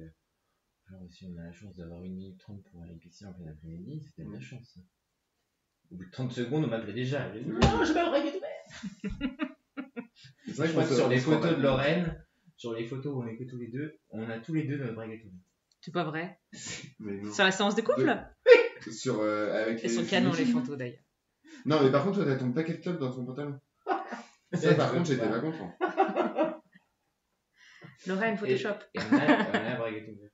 Genre, si on a la chance d'avoir 1 minute 30 pour aller pisser en plein après-midi, c'était de la chance. Hein. Au bout de 30 secondes, on m'appelait déjà. J'ai dit, non, je vais me braguer de mer. C'est vrai Je que crois que sur on les se rend photos pas de compte. Lorraine, sur les photos où on est que tous les deux, on a tous les deux notre braguette au nez. C'est pas vrai. Mais non. Sur la séance de couple Sur, avec Elles sont canons les photos d'ailleurs. Non, mais par contre, toi, t'as ton paquet de top dans ton pantalon. Ça, par contre, j'étais pas content. Lorraine, Photoshop. Et on a la braguette ouverte.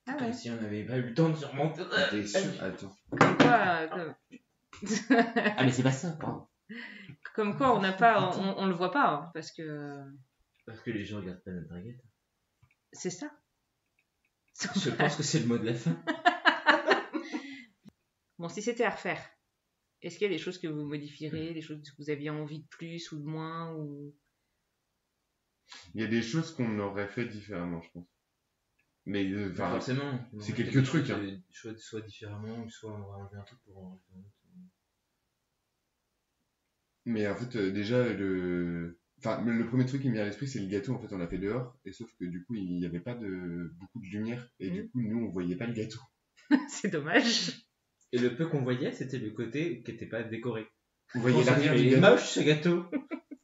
Ah Comme ouais. si on n'avait pas eu le temps de surmonter. T'es sûr? Attends. Comme quoi, Ah, mais c'est pas ça, pardon. comme quoi on n'a pas, on le voit pas, hein, parce que Parce que les gens regardent pas notre braguette. c'est ça. Je pense que c'est le mot de la fin. Bon, si c'était à refaire, est-ce qu'il y a des choses que vous modifierez, des choses que vous aviez envie de plus ou de moins ou... Il y a des choses qu'on aurait fait différemment, je pense. Mais, Pas forcément. c'est On quelques aurait fait trucs, des hein. choses, soit différemment, ou soit on aurait enlevé un truc pour en refaire un autre. Mais en fait, déjà, enfin, le premier truc qui me vient à l'esprit, c'est le gâteau. En fait, on l'a fait dehors. Et sauf que du coup, il n'y avait pas beaucoup de lumière. Et du coup, nous, on voyait pas le gâteau. C'est dommage. Et le peu qu'on voyait, c'était le côté qui n'était pas décoré. On voyait On s'est dit, l'arrière mais du il est gâteau. moche ce gâteau.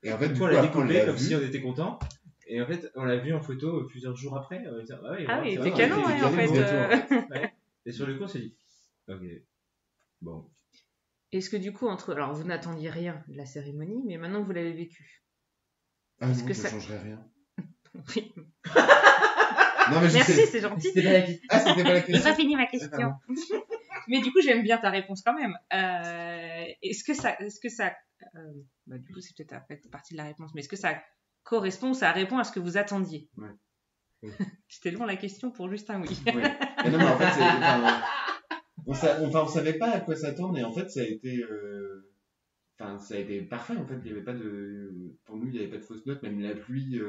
Et en fait, Du du coup, on coup, l'a après, on découpé l'a comme vu. si on était content. Et en fait, on l'a vu en photo plusieurs jours après. On a dit, ah oui, Ah oui, c'est t'es vrai, canon, il était ouais, en canon, fait. le gâteau, en Ouais. Et sur le coup, on s'est dit, ok, bon. Est-ce que du coup, alors vous n'attendiez rien de la cérémonie, mais maintenant que vous l'avez vécu. Ah Est-ce non, que je ça- changerais rien. Oui. Non, mais je Merci, sais. c'est gentil. C'était pas la vie. Ah, c'était pas la J'ai question. pas fini ma question. Mais du coup, j'aime bien ta réponse quand même. Est-ce que ça, bah, du coup, c'est peut-être après partie de la réponse, mais est-ce que ça correspond ou ça répond à ce que vous attendiez? Ouais. Oui. C'était long la question pour juste un oui. Oui. Mais non, mais en fait, on savait pas à quoi s'attendre et en fait, ça a été, ça a été parfait. En fait, il y avait pas pour nous, il n'y avait pas de fausses notes. Même la pluie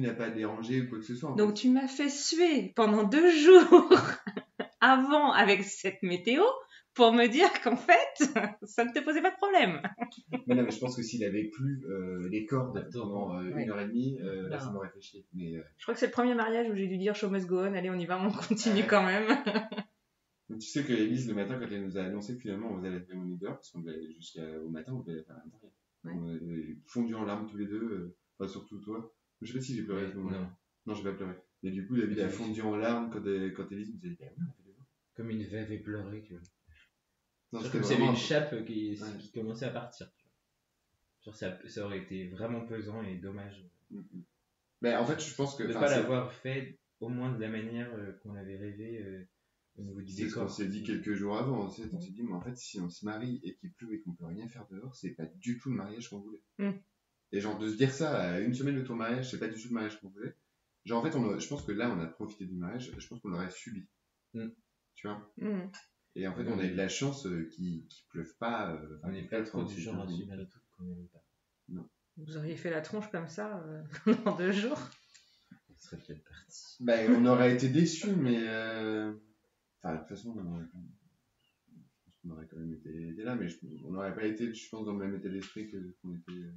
n'a pas dérangé ou quoi que ce soit. En Donc fait. tu m'as fait suer pendant 2 jours avant avec cette météo pour me dire qu'en fait, ça ne te posait pas de problème. Mais non, mais je pense que s'il avait plu les cordes Attends, pendant ouais. 1 heure et demie, là, Non. ça m'aurait fait chier. Mais Je crois que c'est le premier mariage où j'ai dû dire show must go on, allez on y va, on continue Ouais. quand même. tu sais que Élise, le matin, quand elle nous a annoncé que finalement on faisait la cérémonie dehors, parce qu'on devait jusqu'au matin, on devait la faire à l'intérieur. Ouais. On avait fondu en larmes tous les deux, enfin surtout toi. Je sais pas si j'ai pleuré à ce moment-là. Non. Non, j'ai pas pleuré. Mais du coup, David a fondu en larmes quand Élise nous a dit, bah oui, on a fait dehors. Comme une veuve éplorée, tu vois. Non, Genre c'était comme s'il y avait vraiment une chape qui Ouais. commençait à partir. Tu vois. Genre ça aurait été vraiment pesant et dommage Mais en fait, je pense que. de ne enfin, pas c'est- l'avoir fait au moins de la manière qu'on avait rêvé au niveau du C'est ce qu'on décor. s'est dit quelques jours avant. On s'est dit, mais en fait, si on se marie et qu'il pleut et qu'on peut rien faire dehors, c'est pas du tout le mariage qu'on voulait. Mm. Et genre, de se dire ça à 1 semaine de ton mariage, c'est pas du tout le mariage qu'on voulait. Genre, en fait, je pense que là, on a profité du mariage, je pense qu'on l'aurait subi. Mm. Tu vois? Mm. Et en fait, on a eu de la chance qu'il pleuve pas. On n'est pas trop du genre à subir les trucs qu'on n'aime pas. Vous auriez fait la tronche comme ça dans 2 jours. On serait peut-être parti. Ben, on aurait été déçus, mais. Enfin, de toute façon, on aurait quand même été là, mais on n'aurait pas été, je pense, dans le même état d'esprit qu'on était.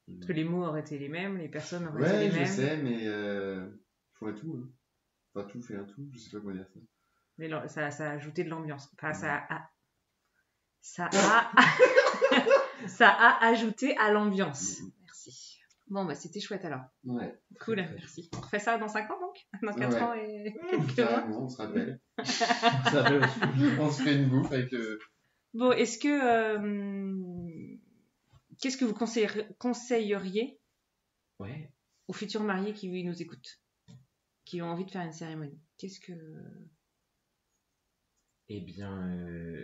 Parce que les mots auraient été les mêmes, les personnes auraient Ouais, été les je mêmes. sais, mais faut un tout. Hein. Enfin, tout fait un tout, je sais pas comment dire ça. Mais ça a ajouté de l'ambiance. Enfin, ça a ajouté à l'ambiance. Merci. Bon, bah c'était chouette alors. Ouais. Cool, merci. On refait ça dans 5 ans donc? Dans 4 Ouais. ans et quelques mois? Carrément, on se rappelle. Ça fait aussi. On se fait une bouffe avec Bon, est-ce que... qu'est-ce que vous conseilleriez Ouais. aux futurs mariés qui nous écoutent, qui ont envie de faire une cérémonie? Qu'est-ce que... Eh bien,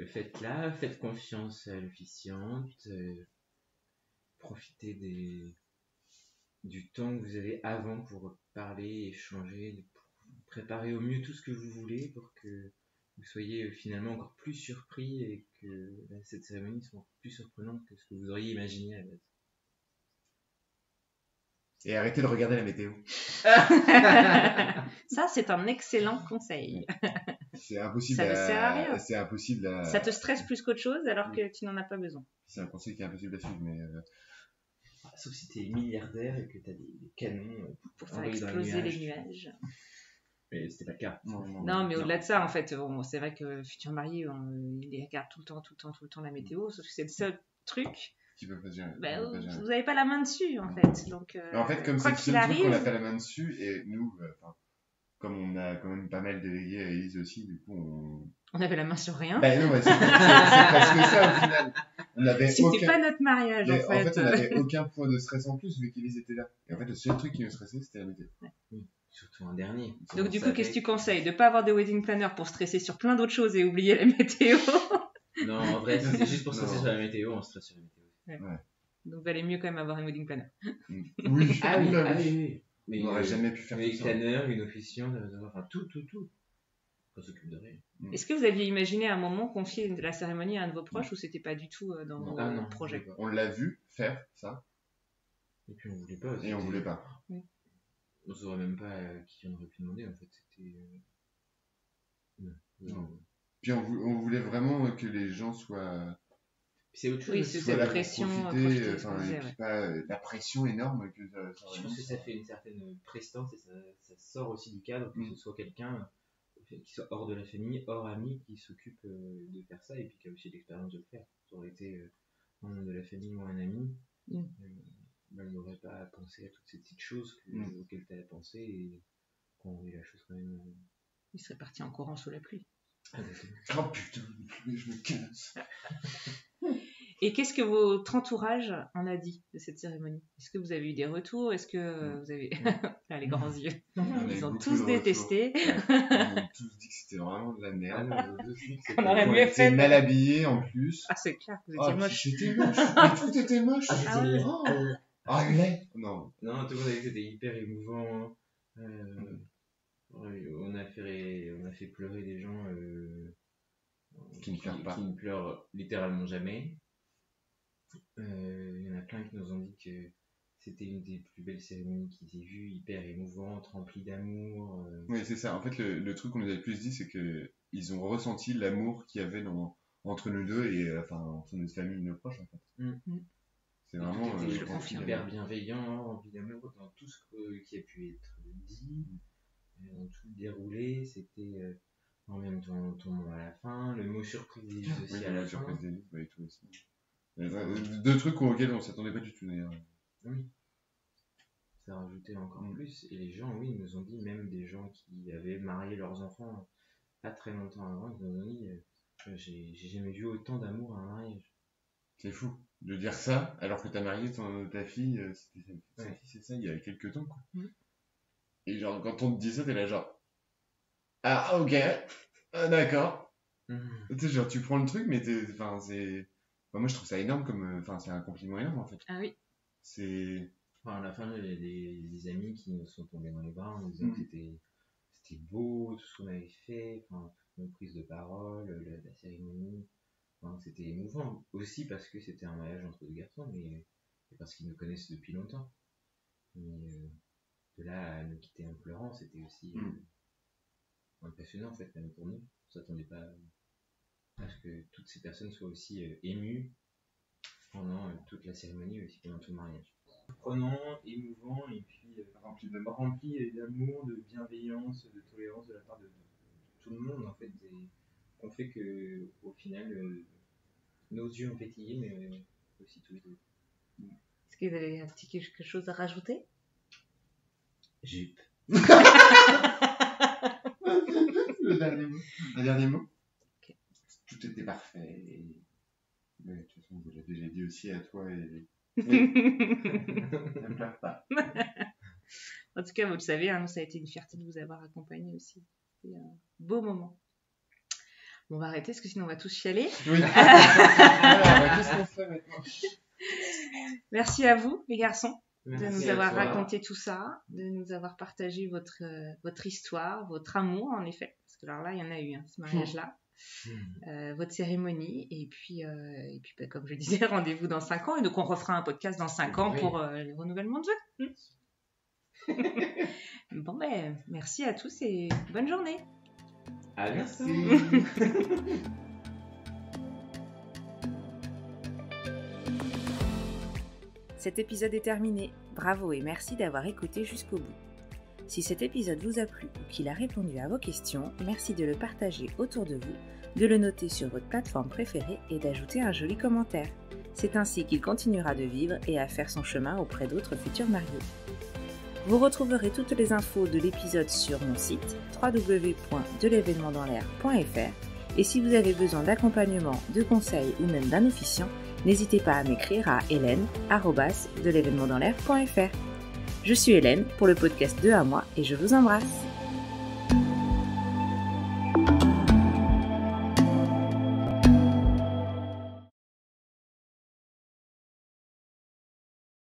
faites-la, faites confiance à l'officiante, profitez du temps que vous avez avant pour parler, échanger, préparez au mieux tout ce que vous voulez pour que vous soyez finalement encore plus surpris et que cette cérémonie soit encore plus surprenante que ce que vous auriez imaginé à la base. Et arrêtez de regarder la météo. Ça, c'est un excellent conseil. C'est impossible. Ça ne sert à rien. C'est impossible. Ça te stresse plus qu'autre chose alors que tu n'en as pas besoin. C'est un conseil qui est impossible à suivre, mais. Sauf si t'es milliardaire et que t'as des canons Pour faire envoyés dans exploser les nuages. nuages. Mais c'était pas le cas. Non, mais au-delà de ça, en fait, bon, c'est vrai que futur marié, il regarde tout le temps la météo, sauf que c'est le seul truc. Qui peut pas gérer. Vous n'avez pas la main dessus, en fait. Donc, en fait, comme c'est quoi le qu'il seul truc, on arrive, n'a pas la main dessus, et nous, comme on a quand même pas mal délégué à Elise aussi, du coup, on avait la main sur rien. Bah non, c'est presque ça au final. On avait C'était pas notre mariage, en fait. on n'avait aucun point de stress en plus vu qu'Elise était là. Et en fait, le seul truc qui nous stressait, c'était la météo. Oui, surtout un dernier. Donc du coup, qu'est-ce que tu conseilles? De pas avoir de wedding planner pour stresser sur plein d'autres choses et oublier la météo? Non, en vrai, c'est juste pour stresser sur la météo, on stresse sur la météo. Ouais. Donc valait mieux quand même avoir un wedding planner. Oui, ah oui. Mais on n'aurait jamais pu faire tout ça. Une planner, une officiante, enfin tout. On s'occupe de rien. Est-ce que vous aviez imaginé à un moment confier la cérémonie à un de vos proches ou c'était pas du tout dans vos projets? On l'a vu faire ça. Et puis on voulait pas aussi. Et on voulait pas. Oui. On saurait même pas qui on aurait pu demander en fait. C'était. Non. Puis on voulait vraiment que les gens soient. C'est autre chose. Oui, c'est cette pression. La pression énorme que je pense que ça fait une certaine prestance et ça sort aussi du cadre que ce soit quelqu'un qui soit hors de la famille, hors ami, qui s'occupe de faire ça et puis qui a aussi l'expérience de le faire. Ça aurait été un membre de la famille ou un ami, il n'aurait pas pensé à toutes ces petites choses auxquelles tu as pensé et qu'on aurait la chose quand même. Il serait parti en courant sous la pluie. Oh putain, je me casse. Et qu'est-ce que votre entourage en a dit de cette cérémonie? Est-ce que vous avez eu des retours? Est-ce que vous avez... Là, les grands yeux. Ils ont tous détesté. Ils ont tous dit que c'était vraiment de la merde. On aurait mieux fait. C'était mal habillé en plus. Ah, c'est clair, vous étiez moche. C'était moche. Mais tout était moche. Non. Non, tout le monde a dit que c'était hyper émouvant. On a fait pleurer des gens qui ne pleurent littéralement jamais. Il y en a plein qui nous ont dit que c'était une des plus belles cérémonies qu'ils aient vues, hyper émouvante, remplie d'amour. Oui, c'est ça. En fait, le truc qu'on nous a le plus dit, c'est qu'ils ont ressenti l'amour qu'il y avait entre nous deux et entre notre famille et nos proches, en fait. C'est vraiment hyper bienveillant, rempli d'amour dans tout ce qui a pu être dit, dans tout le déroulé. C'était en même temps ton mot à la fin, le mot surprise aussi à la fin. Oui, tout aussi. Deux trucs auxquels on s'attendait pas du tout d'ailleurs. Oui. Ça a rajouté encore plus. Et les gens, oui, nous ont dit, même des gens qui avaient marié leurs enfants pas très longtemps avant, ils nous ont dit j'ai jamais vu autant d'amour à un mariage. C'est fou de dire ça alors que t'as marié ta fille, c'est ça, il y a quelques temps, quoi. Et genre, quand on te dit ça, t'es là genre ah, ok, d'accord. Tu sais, genre, tu prends le truc, mais moi, je trouve ça énorme c'est un compliment énorme, en fait. Ah oui. À la fin, il y a des amis qui nous sont tombés dans les bras en nous disant que c'était beau, tout ce qu'on avait fait, nos prises de parole, la cérémonie. C'était émouvant aussi parce que c'était un mariage entre deux garçons, mais parce qu'ils nous connaissent depuis longtemps. Mais de là à nous quitter en pleurant, c'était aussi impressionnant, en fait, même pour nous. On ne s'attendait pas à ce que toutes ces personnes soient aussi émues pendant toute la cérémonie, aussi pendant tout le mariage. Prenant, émouvant et puis rempli d'amour, de bienveillance, de tolérance de la part de tout le monde, en fait, on fait que au final nos yeux ont pétillé, mais aussi tous les deux. Est-ce que vous avez quelque chose à rajouter? Jupe. Un dernier mot. Okay. Tout était parfait. Mais de toute façon, on vous l'a déjà dit aussi à toi et ne pleure pas. En tout cas, vous le savez, nous, ça a été une fierté de vous avoir accompagné aussi. C'était un beau moment. Bon, on va arrêter parce que sinon on va tous chialer. Oui. Alors, qu'est-ce qu'on fait maintenant? Merci à vous, les garçons. de nous Merci à avoir toi. raconté tout ça, de nous avoir partagé votre histoire, votre amour en effet. Parce que alors là, il y en a eu, ce mariage-là. Votre cérémonie. Et puis comme je disais, rendez-vous dans 5 ans. Et donc, on refera un podcast dans 5 ans Oui. pour le renouvellement de vœux. Bon, merci à tous et bonne journée. À bientôt. Cet épisode est terminé. Bravo et merci d'avoir écouté jusqu'au bout. Si cet épisode vous a plu ou qu'il a répondu à vos questions, merci de le partager autour de vous, de le noter sur votre plateforme préférée et d'ajouter un joli commentaire. C'est ainsi qu'il continuera de vivre et à faire son chemin auprès d'autres futurs mariés. Vous retrouverez toutes les infos de l'épisode sur mon site www.delevénementdanslair.fr et si vous avez besoin d'accompagnement, de conseils ou même d'un officiant, n'hésitez pas à m'écrire à hélène@delevénementdanslair.fr. Je suis Hélène pour le podcast 2 à moi et je vous embrasse.